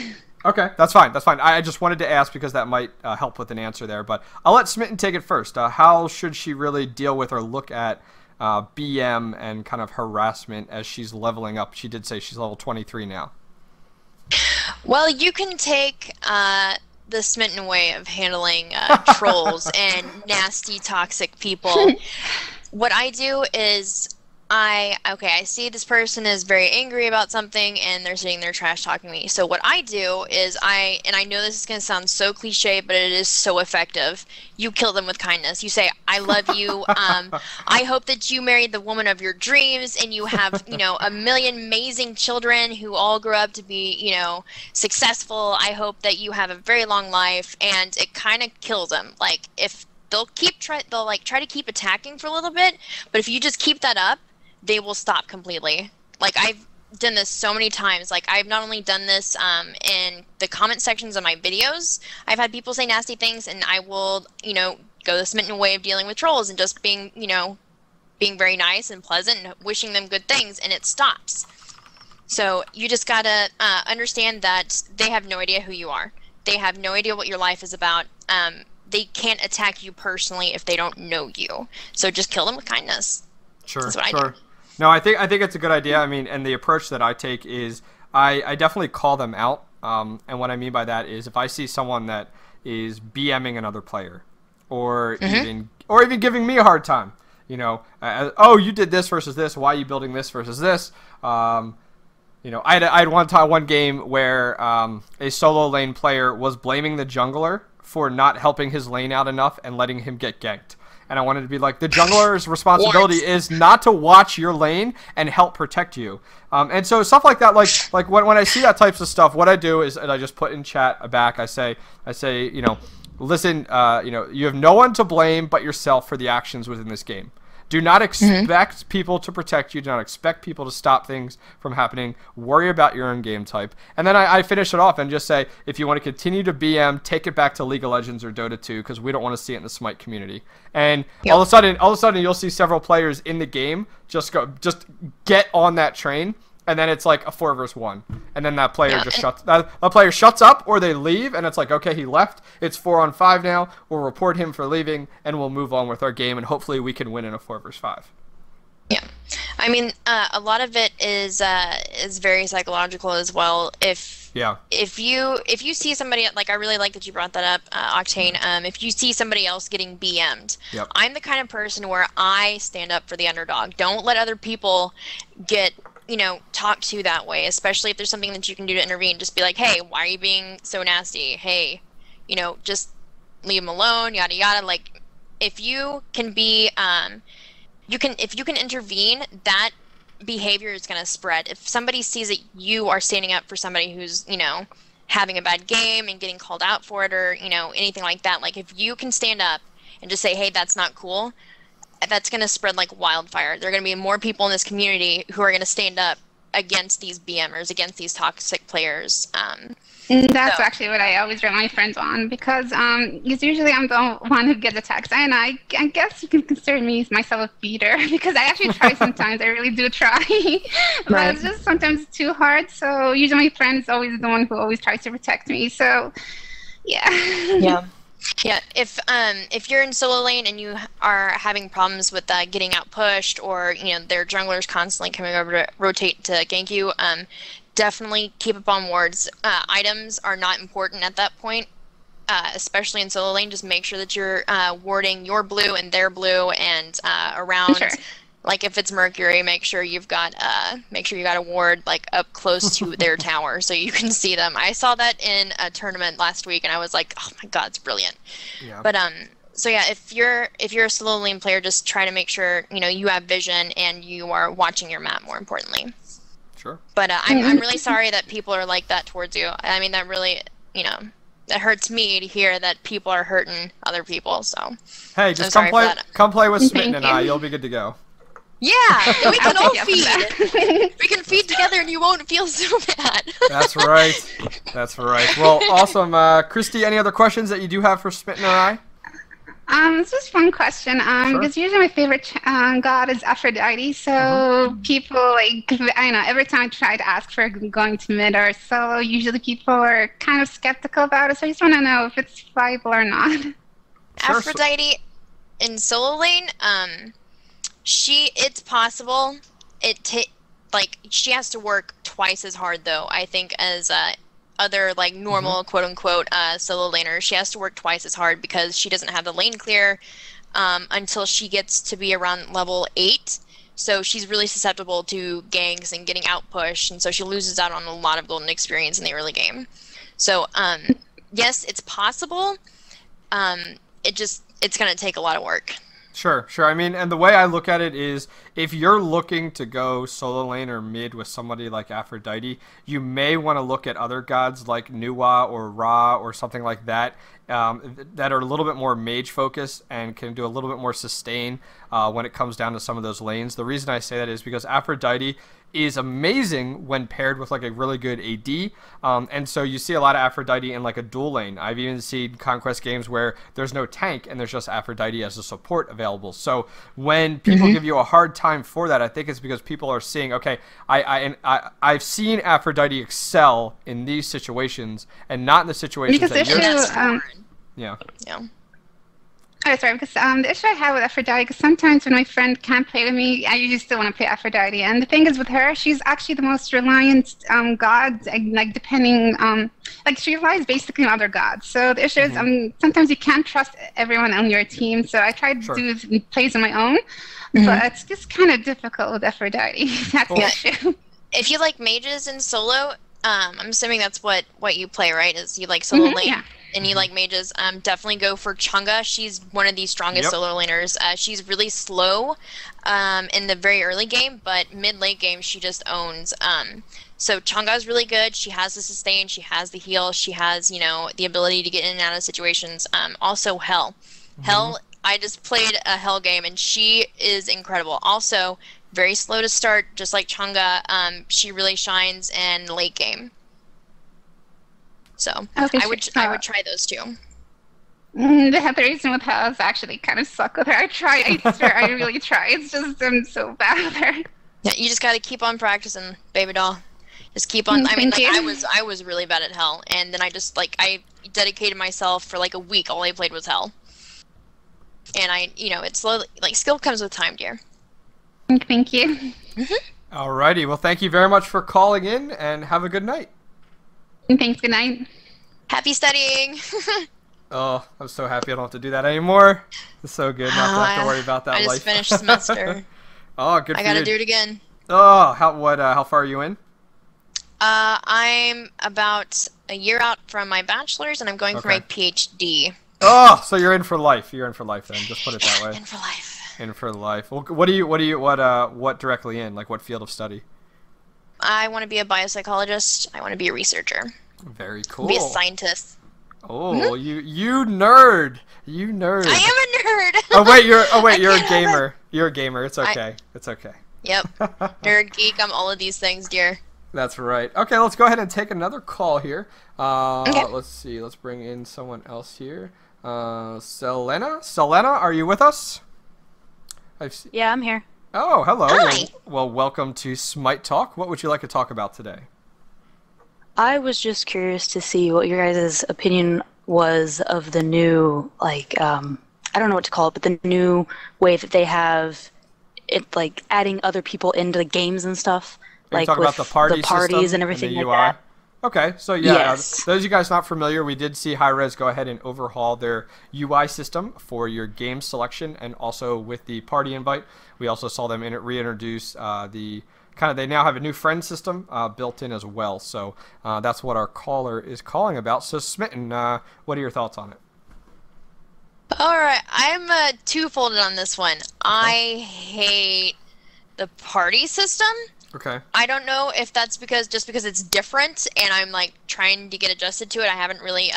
Okay, that's fine. That's fine. I just wanted to ask because that might help with an answer there. But I'll let Smitten take it first. How should she really deal with or look at BM and kind of harassment as she's leveling up? She did say she's level 23 now. Well, you can take the Smitten way of handling trolls and nasty, toxic people. What I do is I see this person is very angry about something and they're sitting there trash talking me. So what I do is I know this is going to sound so cliche, but it is so effective. You kill them with kindness. You say, I love you. I hope that you married the woman of your dreams and you have, a million amazing children who all grow up to be, successful. I hope that you have a very long life, and it kind of kills them. Like if they'll try to keep attacking for a little bit, but if you just keep that up, they will stop completely. Like I've done this so many times. Like I've not only done this in the comment sections of my videos, I've had people say nasty things, and I will, go the Smitten way of dealing with trolls and just being, being very nice and pleasant and wishing them good things, and it stops. So you just gotta understand that they have no idea who you are. They have no idea what your life is about. They can't attack you personally if they don't know you. So just kill them with kindness. Sure, That's what I do. No, I think it's a good idea. I mean, and the approach that I take is I definitely call them out. And what I mean by that is if I see someone that is BMing another player, or even giving me a hard time, oh, you did this versus this. Why are you building this versus this? I had one game where a solo lane player was blaming the jungler for not helping his lane out enough and letting him get ganked. And I wanted to be like, the jungler's responsibility is not to watch your lane and help protect you. And so stuff like that, like when I see that types of stuff, what I do is I just put in chat back. I say, listen, you have no one to blame but yourself for the actions within this game. Do not expect people to protect you. Do not expect people to stop things from happening. Worry about your own game type. And then I finish it off and just say, if you want to continue to BM, take it back to League of Legends or Dota 2 because we don't want to see it in the Smite community. And all of a sudden, you'll see several players in the game just get on that train. And then it's like a 4 versus 1, and then that player shuts up, or they leave, and it's like, okay, he left. It's 4 on 5 now. We'll report him for leaving, and we'll move on with our game, and hopefully we can win in a 4 versus 5. Yeah, I mean, a lot of it is very psychological as well. If you see somebody, like I really like that you brought that up, Octane. If you see somebody else getting BM'd, I'm the kind of person where I stand up for the underdog. Don't let other people get talk to that way, especially if there's something that you can do to intervene. Just be like, hey, why are you being so nasty? Hey, just leave them alone, yada yada. Like, if you can be if you can intervene, that behavior is going to spread. If somebody sees that you are standing up for somebody who's, you know, having a bad game and getting called out for it, or, you know, anything like that, like if you can stand up and just say, hey, that's not cool, that's going to spread like wildfire. There are going to be more people in this community who are going to stand up against these BMers, against these toxic players. That's actually what I always rely my friends on, because usually I'm the one who gets attacked, and I guess you can consider me myself a beater because I actually try sometimes. I really do try, but Right. it's just sometimes too hard. So usually my friend is always the one who always tries to protect me. So yeah. Yeah, if you're in solo lane and you are having problems with getting out pushed, or, you know, their junglers constantly coming over to rotate to gank you, definitely keep up on wards. Items are not important at that point, especially in solo lane. Just make sure that you're warding your blue and their blue, and around. Sure. Like if it's Mercury, make sure you got a ward like up close to their tower so you can see them. I saw that in a tournament last week, and I was like, oh my god, it's brilliant. Yeah. But so yeah, if you're a solo lane player, just try to make sure, you know, you have vision and you are watching your map, more importantly. Sure. But I'm really sorry that people are like that towards you. I mean, that really, you know, that hurts me to hear that people are hurting other people. So Hey, just I'm sorry for that. come play with Smitten Thank and you. I. You'll be good to go. Yeah, we can all I'll take you up on feed. that. We can feed together, and you won't feel so bad. That's right. That's right. Well, awesome. Christy, any other questions that you do have for Smitten and I? It's just one question. Sure. Because usually my favorite god is Aphrodite. So people, like, I don't know, every time I try to ask for going to mid or solo, usually people are kind of skeptical about it. So I just want to know if it's viable or not. Sure. Aphrodite in solo lane, it's possible. She has to work twice as hard, though, I think, as other like normal quote unquote solo laners. She has to work twice as hard because she doesn't have the lane clear until she gets to be around level 8. So she's really susceptible to ganks and getting out pushed, and so she loses out on a lot of golden experience in the early game. So yes, it's possible. It's gonna take a lot of work. Sure. I mean, and the way I look at it is, if you're looking to go solo lane or mid with somebody like Aphrodite, you may want to look at other gods like Nuwa or Ra or something like that, that are a little bit more mage focused and can do a little bit more sustain when it comes down to some of those lanes. The reason I say that is because Aphrodite is amazing when paired with like a really good AD, and so you see a lot of Aphrodite in like a dual lane. I've even seen Conquest games where there's no tank and there's just Aphrodite as a support available. So when people give you a hard time for that, I think it's because people are seeing, okay, I've seen Aphrodite excel in these situations and not in the situations Because that the issue, yeah. oh, sorry, because the issue I have with Aphrodite is sometimes when my friend can't play with me, I usually still want to play Aphrodite. And the thing is with her, she's actually the most reliant god, like depending, like she relies basically on other gods. So the issue is sometimes you can't trust everyone on your team. So I try to do plays on my own, but it's just kind of difficult with Aphrodite. That's the issue. If you like mages in solo, I'm assuming that's what you play, right? Is you like solo lane? Yeah. And you like mages, definitely go for Chunga. She's one of the strongest solo laners. She's really slow in the very early game, but mid-late game she just owns. So Chunga is really good. She has the sustain, she has the heal, she has, you know, the ability to get in and out of situations. Also Hell. Hell, I just played a Hell game and she is incredible. Also, very slow to start, just like Chunga. She really shines in late game. So I would try those two. The reason with her is actually kind of suck with her. I swear, I really try. It's just I'm so bad with her. Yeah, you just got to keep on practicing, baby doll. Just keep on. I mean, like, I was really bad at Hell, and then I just I dedicated myself for like a week. All I played was Hell, and it's slowly, like, skill comes with time, dear. Thank you. Alrighty, well, thank you very much for calling in, and have a good night. Thanks, good night. Happy studying. Oh, I'm so happy I don't have to do that anymore. It's so good not to have to worry about that. I just finished semester. Oh, good for you. I gotta do it again. Oh, how far are you in? I'm about a year out from my bachelor's, and I'm going for my PhD. Oh, so you're in for life. You're in for life then. Just put it that way. In for life. In for life. Well, what directly in? Like, what field of study? I want to be a biopsychologist. I want to be a researcher. Very cool. Be a scientist. Oh, you nerd. You nerd. I am a nerd. You're a gamer. You're a gamer. It's okay. It's okay. Yep. Nerd, geek, I'm all of these things, dear. That's right. Okay, let's go ahead and take another call here. Okay. Let's see. Let's bring in someone else here. Selena, are you with us? Yeah, I'm here. Oh, hello. Hi. Well, welcome to Smite Talk. What would you like to talk about today? I was just curious to see what your guys' opinion was of the new, like, I don't know what to call it, but the new way that they have it, like, adding other people into the games and stuff. Like, talk about the parties system and everything and the like UI? that. Okay, so yeah, Yes. those of you guys not familiar, we did see Hi-Rez go ahead and overhaul their UI system for your game selection, and also with the party invite, we also saw them reintroduce they now have a new friend system built in as well. So that's what our caller is calling about. So Smitten, what are your thoughts on it? All right, I'm two-folded on this one. I hate the party system. Okay. I don't know if that's just because it's different and I'm like trying to get adjusted to it. I haven't really,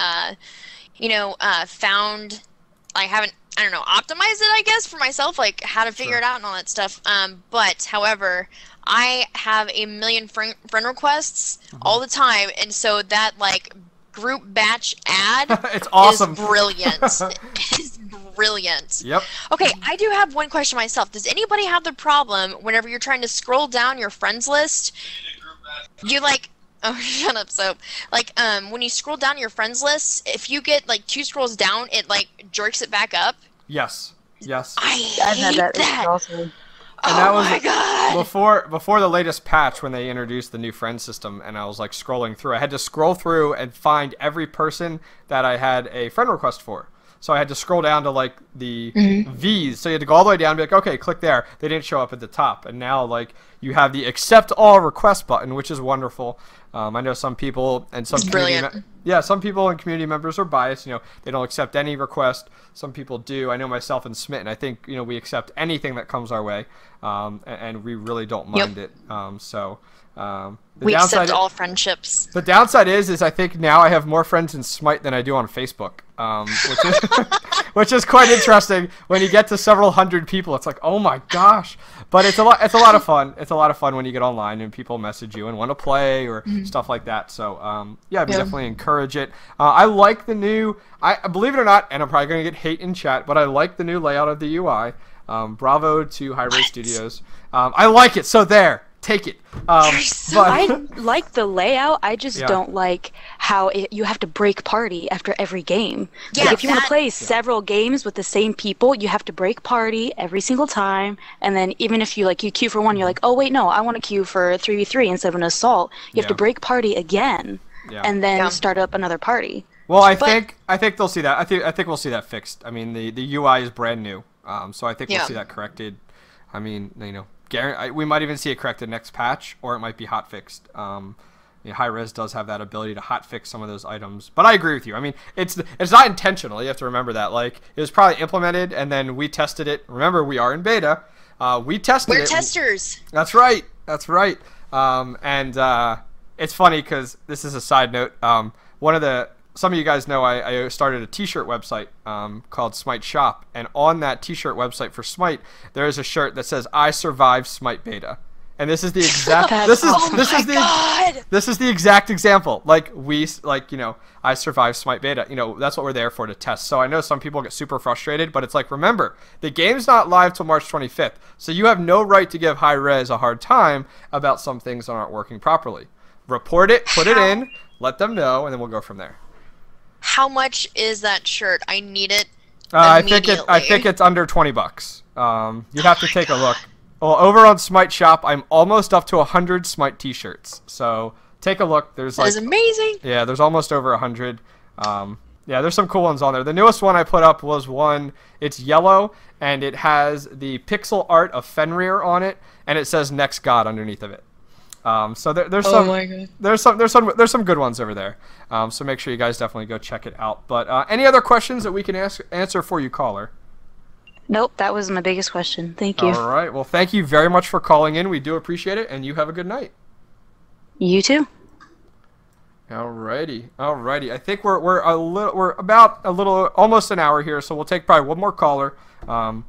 found, I don't know, optimized it, I guess, for myself, like how to figure it out and all that stuff. But however, I have a million friend requests all the time, and so that like group batch ad it's awesome. is brilliant. It's brilliant. Yep. Okay, I do have one question myself. Does anybody have the problem whenever you're trying to scroll down your friends list? You like, oh, shut up, Soap. Like, when you scroll down your friends list, if you get like 2 scrolls down, it like jerks it back up. Yes. Yes. I I've had hate that also. And that oh was my god! before the latest patch when they introduced the new friend system, and I was like scrolling through. I had to scroll through and find every person that I had a friend request for. So I had to scroll down to like the V's. So you had to go all the way down and be like, okay, click there. They didn't show up at the top. And now like you have the accept all request button, which is wonderful. I know some people and some some people and community members are biased. You know, they don't accept any request. Some people do. I know myself and Smitten. I think we accept anything that comes our way, and we really don't mind it. We accept all friendships. The downside is I think now I have more friends in Smite than I do on Facebook, which is quite interesting. When you get to several hundred people, it's like, oh my gosh! But it's a lot of fun. It's a lot of fun when you get online and people message you and want to play or stuff like that. So I definitely encourage it. I like the new. I believe it or not, and I'm probably gonna get hate in chat, but I like the new layout of the UI. Bravo to Hi-Rez Studios. I like it. So there. Take it. I like the layout. I just don't like how you have to break party after every game. Yeah, like if you want to play several games with the same people, you have to break party every single time. And then even if you queue for one, you're like, oh wait, no, I want to queue for 3v3 instead of an assault. You have to break party again, and then start up another party. Well, I think they'll see that. I think we'll see that fixed. I mean, the UI is brand new, so I think we'll see that corrected. I mean, we might even see it corrected next patch, or it might be hot fixed. Hi-Rez does have that ability to hot fix some of those items, but I agree with you. I mean, it's not intentional. You have to remember that. Like, it was probably implemented, and then we tested it. Remember, we are in beta. We tested it. We're testers. That's right. That's right. It's funny because this is a side note. Some of you guys know I started a t-shirt website called Smite Shop, and on that t-shirt website for Smite, there is a shirt that says "I survived Smite beta," and this is the exact this is the exact example. I survived Smite beta. That's what we're there for, to test. So I know some people get super frustrated, but it's like, remember, the game's not live till March 25th, so you have no right to give Hi-Rez a hard time about some things that aren't working properly. Report it, put it in, let them know, and then we'll go from there. How much is that shirt? I need it I think it's under $20. You'd have to take a look. Well, over on Smite Shop, I'm almost up to 100 Smite t-shirts. So take a look. That is amazing. Yeah, there's almost over 100. There's some cool ones on there. The newest one I put up was one. It's yellow, and it has the pixel art of Fenrir on it, and it says "Next God" underneath of it. So there's some good ones over there. So make sure you guys definitely go check it out. But any other questions that we can answer for you, caller? Nope, that was my biggest question. Thank you. All right. Well, thank you very much for calling in. We do appreciate it, and you have a good night. You too. Alrighty. I think we're about a little almost an hour here, so we'll take probably one more caller, and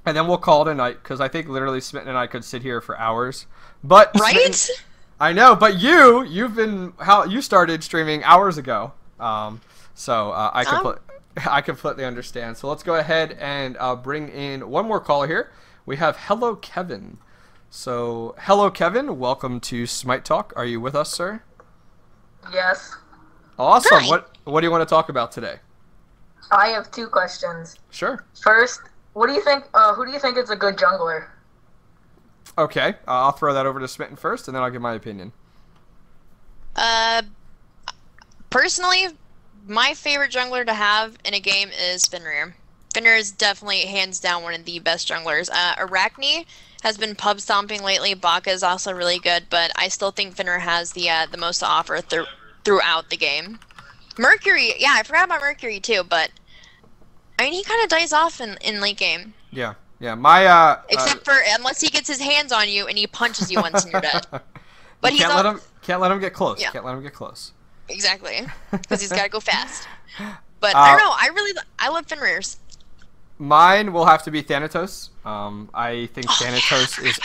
then we'll call it a night because I think literally Smitten and I could sit here for hours. But Right? Smitten, I know, but you started streaming hours ago, so I completely understand. So let's go ahead and bring in one more caller here. We have Hello Kevin. So hello Kevin, welcome to Smite Talk. Are you with us, sir? Yes. Awesome. Hi. What do you want to talk about today? I have 2 questions. Sure. First, what do you think? Who do you think is a good jungler? Okay, I'll throw that over to Smitten first, and then I'll give my opinion. Personally, my favorite jungler to have in a game is Fenrir. Fenrir is definitely hands down one of the best junglers. Arachne has been pub stomping lately. Baka is also really good, but I still think Fenrir has the most to offer throughout the game. Mercury, yeah, I forgot about Mercury too, but I mean he kind of dies off in late game. Yeah. My Except for unless he gets his hands on you and he punches you once and you're dead. But can't let him get close. Yeah. Can't let him get close. Exactly, because he's got to go fast. But I don't know. I love Fenrir's. Mine will have to be Thanatos. I think Thanatos is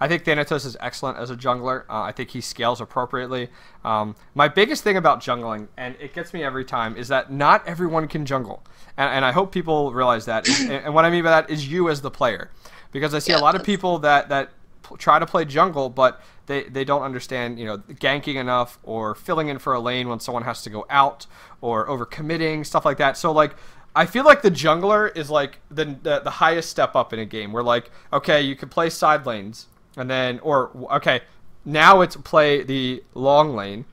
I think Thanatos is excellent as a jungler. I think he scales appropriately. My biggest thing about jungling, and it gets me every time, is that not everyone can jungle. And I hope people realize that. And what I mean by that is you as the player. Because I see a lot of people that try to play jungle, but they don't understand, ganking enough or filling in for a lane when someone has to go out or overcommitting, stuff like that. So, I feel like the jungler is the highest step up in a game. Where okay, you can play side lanes, and then now it's play the long lane,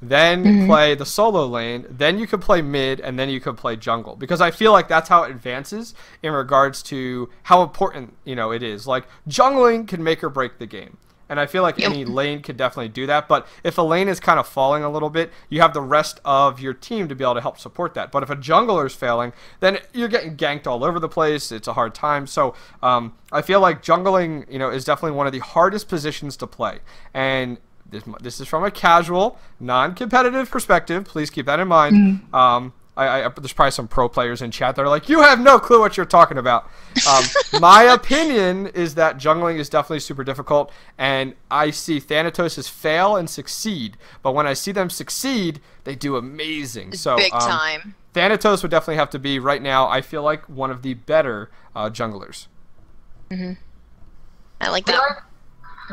then play the solo lane, then you could play mid, and then you could play jungle. Because I feel like that's how it advances in regards to how important it is. Jungling can make or break the game. And I feel like any lane could definitely do that. But if a lane is kind of falling a little bit, you have the rest of your team to be able to help support that. But if a jungler is failing, then you're getting ganked all over the place. It's a hard time. So I feel like jungling, is definitely one of the hardest positions to play. And this is from a casual, non-competitive perspective. Please keep that in mind. There's probably some pro players in chat that are like, you have no clue what you're talking about. My opinion is that jungling is definitely super difficult, and I see Thanatos fail and succeed, but when I see them succeed, they do amazing. So Big time. Thanatos would definitely have to be, right now, I feel like one of the better junglers. I like that.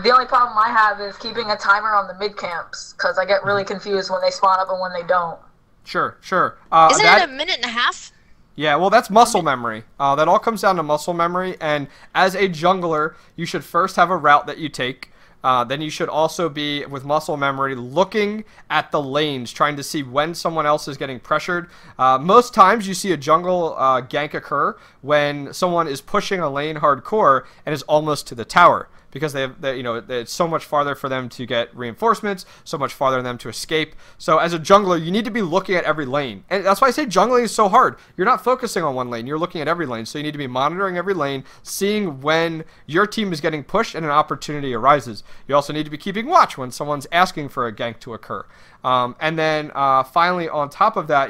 The only problem I have is keeping a timer on the mid camps, because I get really confused when they spawn up and when they don't. Sure. Isn't it a minute and a half? Yeah, well, that's muscle memory. That all comes down to muscle memory, and as a jungler, you should first have a route that you take. Then you should also be, with muscle memory, looking at the lanes, trying to see when someone else is getting pressured. Most times you see a jungle gank occur when someone is pushing a lane hardcore and is almost to the tower. Because it's so much farther for them to get reinforcements, so much farther for them to escape. So as a jungler, you need to be looking at every lane. And that's why I say jungling is so hard. You're not focusing on one lane, you're looking at every lane. So you need to be monitoring every lane, seeing when your team is getting pushed and an opportunity arises. You also need to be keeping watch when someone's asking for a gank to occur. And then finally, on top of that,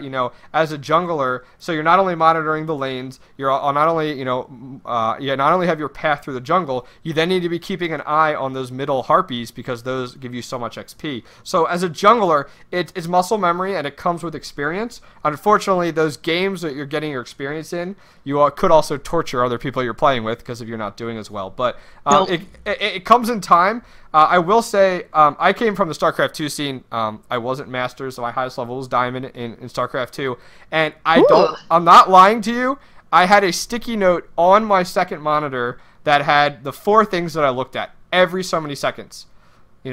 as a jungler, so you're not only monitoring the lanes, you're not only, not only have your path through the jungle, you then need to be keeping an eye on those middle harpies because those give you so much XP. So as a jungler, it's muscle memory and it comes with experience. Unfortunately, those games that you're getting your experience in, you could also torture other people you're playing with because if you're not doing as well. But it comes in time. I will say, I came from the StarCraft 2 scene. I wasn't Master, so my highest level was Diamond in StarCraft 2. And I'm not lying to you, I had a sticky note on my second monitor that had the 4 things that I looked at every so many seconds.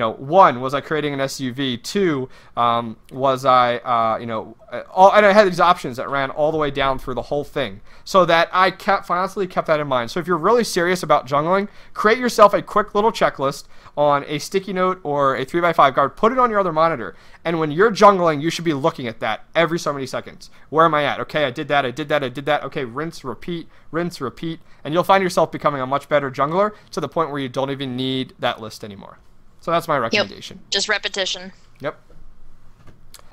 one, was I creating an SUV? Two, was I, and I had these options that ran all the way down through the whole thing, so that I constantly kept that in mind. So if you're really serious about jungling, create yourself a quick little checklist on a sticky note or a 3x5 guard, put it on your other monitor, and when you're jungling, you should be looking at that every so many seconds. Where am I at? Okay, I did that, okay, rinse, repeat, and you'll find yourself becoming a much better jungler to the point where you don't even need that list anymore. So that's my recommendation. Yep. Just repetition. Yep.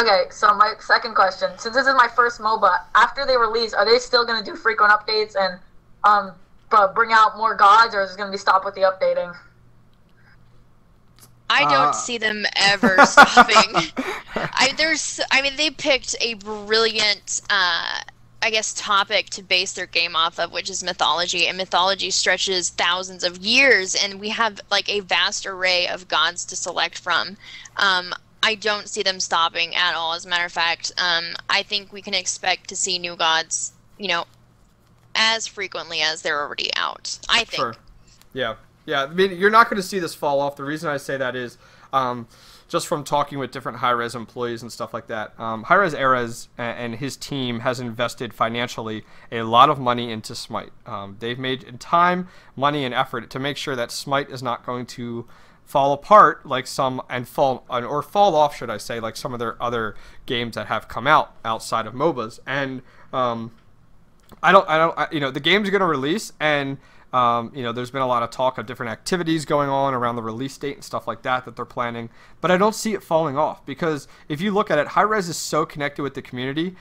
Okay, so my second question, since this is my first MOBA, after they release, are they still going to do frequent updates and bring out more gods, or is it going to be stopped with the updating? I don't see them ever stopping. They picked a brilliant, topic to base their game off of, which is mythology, and mythology stretches thousands of years, and we have like a vast array of gods to select from. I don't see them stopping at all. As a matter of fact, I think we can expect to see new gods, as frequently as they're already out. I think. Sure. Yeah. Yeah, I mean, you're not going to see this fall off. The reason I say that is just from talking with different Hi-Rez employees and stuff like that. Hi-Rez Erez and his team has invested financially a lot of money into Smite. They've made time, money, and effort to make sure that Smite is not going to fall apart like some fall off, should I say, like some of their other games that have come out outside of MOBAs. And the game's going to release, and there's been a lot of talk of different activities going on around the release date and stuff like that they're planning, but I don't see it falling off, because if you look at it, Hi-Rez is so connected with the community.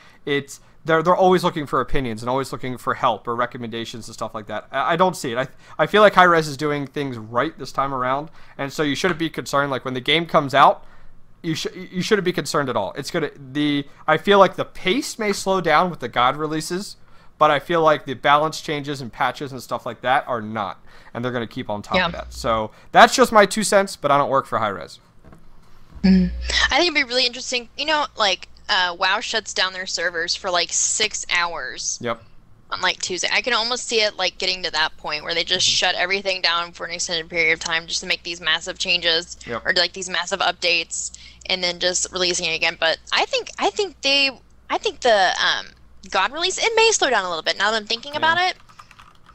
They're always looking for opinions and always looking for help or recommendations and stuff like that. I don't see it. I feel like Hi-Rez is doing things right this time around, and so you shouldn't be concerned. Like when the game comes out, you shouldn't be concerned at all. I feel like the pace may slow down with the God releases, but I feel like the balance changes and patches and stuff like that are not, and they're going to keep on top of that. So that's just my 2 cents, but I don't work for Hi-Rez. I think it'd be really interesting. WoW shuts down their servers for like 6 hours. Yep. On like Tuesday, I can almost see it like getting to that point where they just shut everything down for an extended period of time just to make these massive changes or like these massive updates, and then just releasing it again. But I think the God release, it may slow down a little bit now that I'm thinking about it.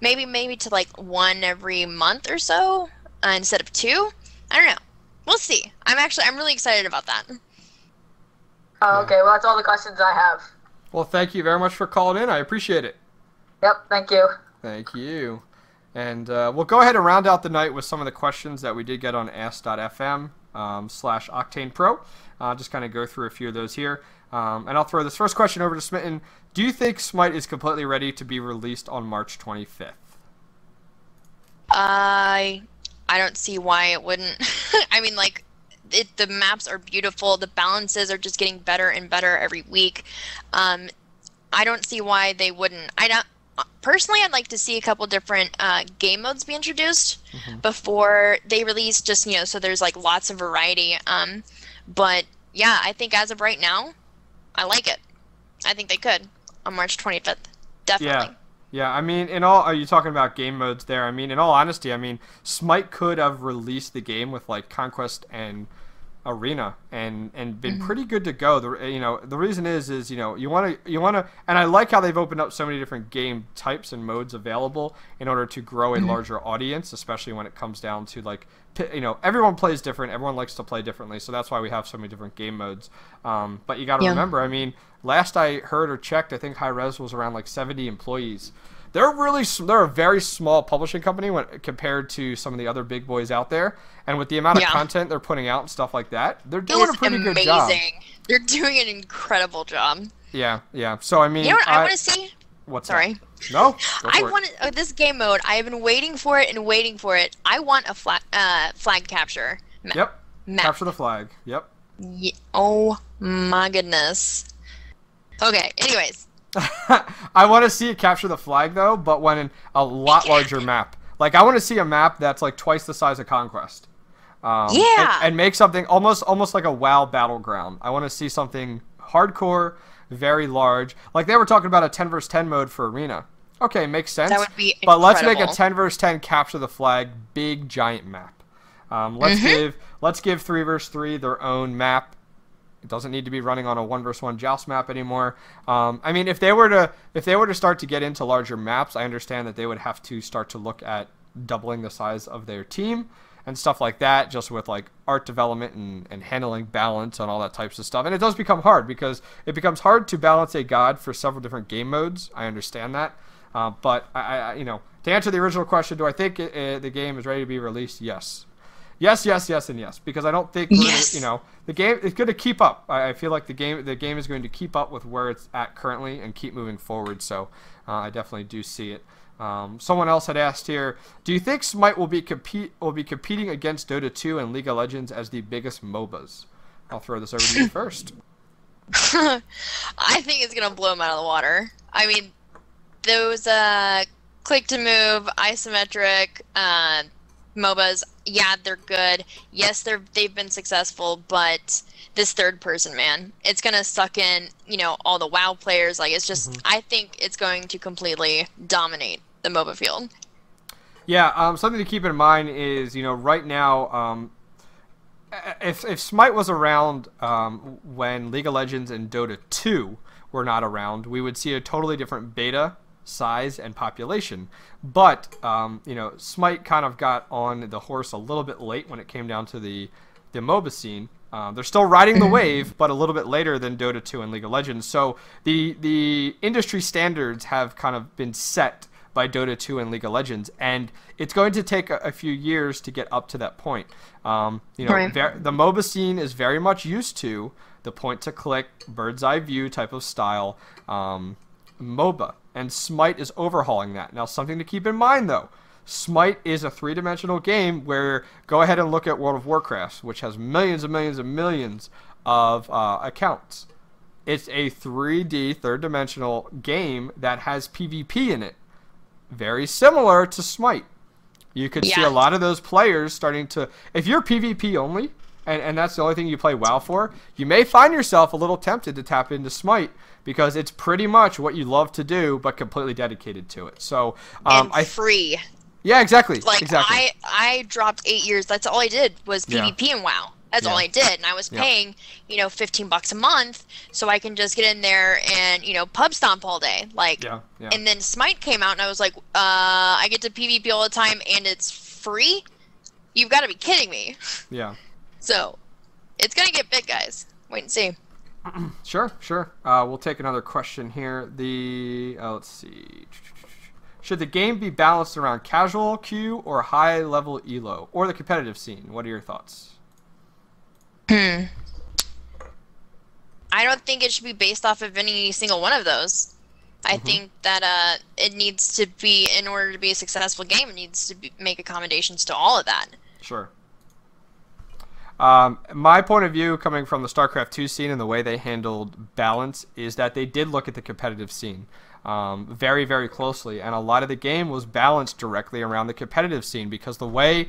Maybe to like 1 every month or so instead of 2. I don't know. We'll see. I'm really excited about that. Oh, okay. Well, that's all the questions I have. Well, thank you very much for calling in. I appreciate it. Yep. Thank you. Thank you. And we'll go ahead and round out the night with some of the questions that we did get on ask.fm /Octane Pro. Just kind of go through a few of those here. And I'll throw this first question over to Smitten. Do you think Smite is completely ready to be released on March 25th? I don't see why it wouldn't. I mean, like, the maps are beautiful. The balances are just getting better and better every week. I don't see why they wouldn't. Personally, I'd like to see a couple different game modes be introduced before they release, just, so there's like lots of variety. But yeah, I think as of right now, I like it. I think they could on March 25th. Definitely. Yeah. I mean, are you talking about game modes there? I mean, in all honesty, Smite could have released the game with like Conquest and Arena and been pretty good to go. The reason is you want to, and I like how they've opened up so many different game types and modes available in order to grow a larger audience, especially when it comes down to like, everyone plays different, everyone likes to play differently, so that's why we have so many different game modes. But you got to remember, last I heard or checked, I think Hi-Rez was around like 70 employees. They're a very small publishing company compared to some of the other big boys out there. And with the amount of content they're putting out and stuff like that, they're doing a pretty good job. They're doing an incredible job. Yeah. So you know what I want to see? What's Sorry. That? No. I want this game mode. I have been waiting for it and waiting for it. I want a flag capture map. Yep. Capture the flag. Yep. Oh my goodness. Okay. Anyways. I want to see it capture the flag though, but when in a lot larger map. Like I want to see a map that's like twice the size of Conquest. And make something almost like a WoW battleground. I want to see something hardcore, very large. Like they were talking about a 10 vs 10 mode for Arena. Okay, makes sense. That would be But incredible. let's make a 10 vs 10 capture the flag, big giant map. Let's give 3 vs 3 their own map. It doesn't need to be running on a 1 vs 1 joust map anymore. I mean, if they were to start to get into larger maps, I understand that they would have to start to look at doubling the size of their team and stuff like that, just with like art development and handling balance and all that types of stuff. And it does become hard because it becomes hard to balance a god for several different game modes. I understand that, but I you know, to answer the original question, do I think the game is ready to be released? Yes. Yes, yes, yes, and yes, because I don't think Yes. you know, the game is going to keep up. I feel like the game is going to keep up with where it's at currently and keep moving forward. So I definitely do see it. Someone else had asked here, do you think Smite will be competing against Dota 2 and League of Legends as the biggest MOBAs? I'll throw this over to you first. I think it's gonna blow them out of the water. I mean, those click to move, isometric MOBAs, yeah, they're good. Yes, they've been successful, but this third person, man, it's gonna suck in, you know, all the WoW players. Like, it's just, I think it's going to completely dominate the MOBA field. Yeah, something to keep in mind is, you know, right now, if Smite was around when League of Legends and Dota 2 were not around, we would see a totally different beta size and population. But you know, Smite kind of got on the horse a little bit late when it came down to the MOBA scene. They're still riding the wave, but a little bit later than Dota 2 and League of Legends. So the industry standards have kind of been set by Dota 2 and League of Legends, and it's going to take a few years to get up to that point. You know, Right. the MOBA scene is very much used to the point-to-click, bird's-eye view type of style MOBA, and Smite is overhauling that. Now, something to keep in mind, though, Smite is a three-dimensional game where, go ahead and look at World of Warcraft, which has millions and millions and millions of accounts. It's a 3D, third-dimensional game that has PvP in it. Very similar to Smite. You could see Yeah. a lot of those players starting to... If you're PvP only, and that's the only thing you play WoW for, you may find yourself a little tempted to tap into Smite because it's pretty much what you love to do, but completely dedicated to it. So, And free. yeah, exactly. Like, exactly. I dropped 8 years. That's all I did was Yeah. PvP and WoW. That's Yeah. all I did. And I was Yeah. paying, you know, $15 a month so I can just get in there and, you know, pub stomp all day. Like, Yeah, yeah. and then Smite came out and I was like, I get to PvP all the time and it's free? You've got to be kidding me. Yeah. So, it's going to get big, guys. Wait and see. Sure, sure. We'll take another question here. Let's see. Should the game be balanced around casual queue or high-level elo, or the competitive scene? What are your thoughts? I don't think it should be based off of any single one of those. I think that it needs to be, in order to be a successful game, it needs to make accommodations to all of that. Sure. My point of view, coming from the StarCraft 2 scene and the way they handled balance, is that they did look at the competitive scene very, very closely, and a lot of the game was balanced directly around the competitive scene because the way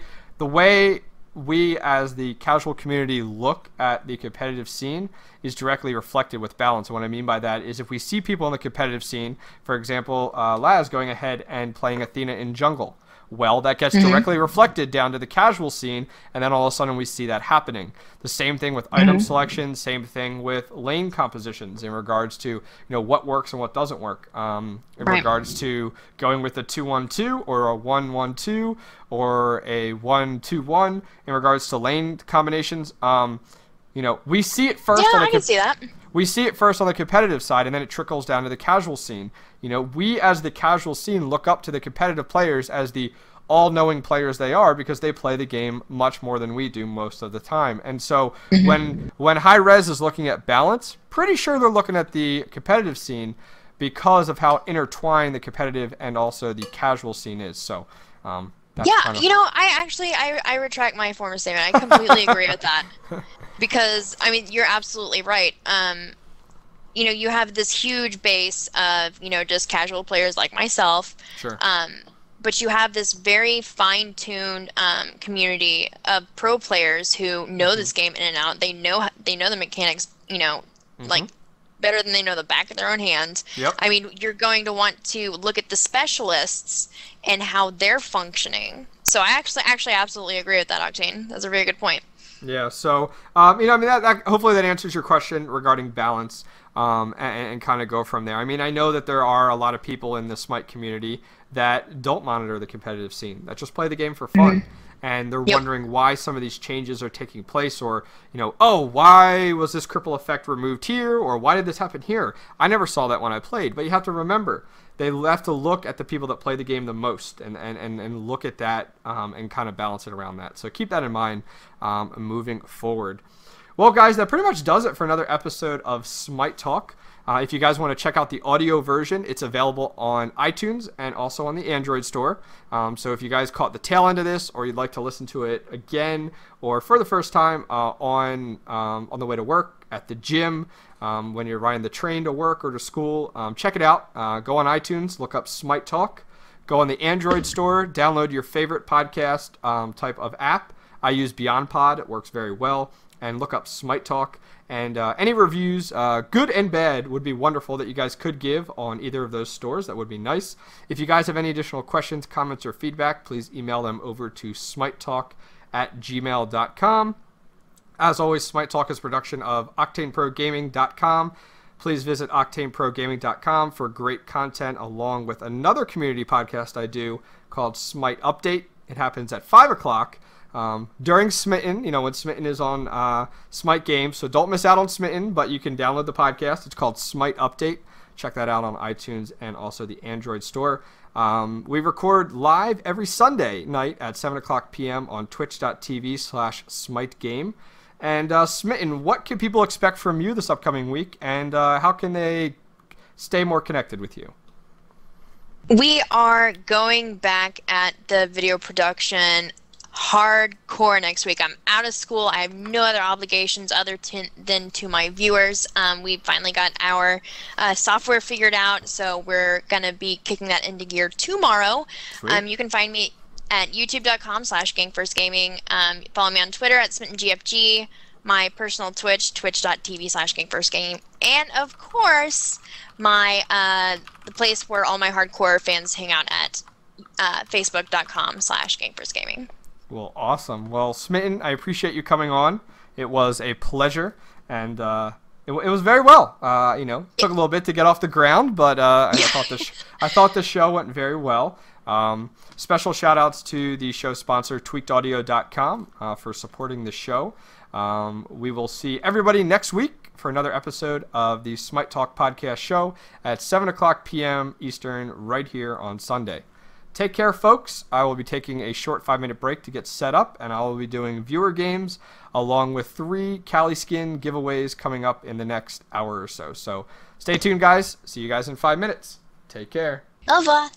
we as the casual community look at the competitive scene is directly reflected with balance. And what I mean by that is if we see people in the competitive scene, for example, Laz going ahead and playing Athena in jungle, well, that gets directly reflected down to the casual scene, and then all of a sudden we see that happening. The same thing with item selection, same thing with lane compositions in regards to, you know, what works and what doesn't work. In regards to going with a 2-1-2 or a 1-1-2 or a 1-2-1 in regards to lane combinations. You know, we see it first. Yeah, On I can see that. We see it first on the competitive side, and then it trickles down to the casual scene. You know, we as the casual scene look up to the competitive players as the all-knowing players they are because they play the game much more than we do most of the time. And so when Hi-Rez is looking at balance, pretty sure they're looking at the competitive scene because of how intertwined the competitive and also the casual scene is. So, that's Yeah, kind of... you know, I retract my former statement. I completely agree with that. Because, I mean, you're absolutely right. You know, you have this huge base of, you know, just casual players like myself. Sure. But you have this very fine-tuned community of pro players who know this game in and out. They know the mechanics, you know, like better than they know the back of their own hand. Yep. I mean, you're going to want to look at the specialists and how they're functioning. So I actually absolutely agree with that, Octane. That's a very good point. Yeah, so, that hopefully that answers your question regarding balance, and kind of go from there. I mean, I know that there are a lot of people in the Smite community that don't monitor the competitive scene, that just play the game for fun. And they're wondering why some of these changes are taking place, or, oh, why was this cripple effect removed here, or why did this happen here? I never saw that when I played, but you have to remember, they have to look at the people that play the game the most, and look at that, and kind of balance it around that. So keep that in mind, moving forward. Well, guys, that pretty much does it for another episode of Smite Talk. If you guys want to check out the audio version, it's available on iTunes and also on the Android store. So if you guys caught the tail end of this, or you'd like to listen to it again, or for the first time on the way to work, at the gym, when you're riding the train to work or to school, check it out. Go on iTunes, look up Smite Talk. Go on the Android store, download your favorite podcast type of app. I use BeyondPod. It works very well. And look up Smite Talk. And any reviews, good and bad, would be wonderful that you guys could give on either of those stores. That would be nice. If you guys have any additional questions, comments, or feedback, please email them over to smitetalk@gmail.com. As always, Smite Talk is a production of OctaneProGaming.com. Please visit OctaneProGaming.com for great content, along with another community podcast I do called Smite Update. It happens at 5 o'clock. During Smitten, when Smitten is on Smite games, so don't miss out on Smitten, but you can download the podcast. It's called Smite Update. Check that out on iTunes and also the Android store. We record live every Sunday night at 7 o'clock p.m. on twitch.tv/SmiteGame. And Smitten, what can people expect from you this upcoming week, and how can they stay more connected with you? We are going back at the video production hardcore next week. I'm out of school. I have no other obligations than to my viewers. We finally got our software figured out, so we're going to be kicking that into gear tomorrow. You can find me at youtube.com/GangFirstGaming. Follow me on Twitter at SmittenGFG. My personal Twitch, twitch.tv/GangFirstGaming. And of course, my the place where all my hardcore fans hang out at, facebook.com/GangFirstGaming. Well, awesome. Well, Smitten, I appreciate you coming on. It was a pleasure, and it was very well. Took a little bit to get off the ground, but I thought the show went very well. Special shout outs to the show sponsor, tweakedaudio.com, for supporting the show. We will see everybody next week for another episode of the Smite Talk podcast show at 7 o'clock p.m. Eastern, right here on Sunday. Take care, folks. I will be taking a short 5-minute break to get set up, and I will be doing viewer games along with 3 Cali Skin giveaways coming up in the next hour or so. So stay tuned, guys. See you guys in 5 minutes. Take care. Au revoir.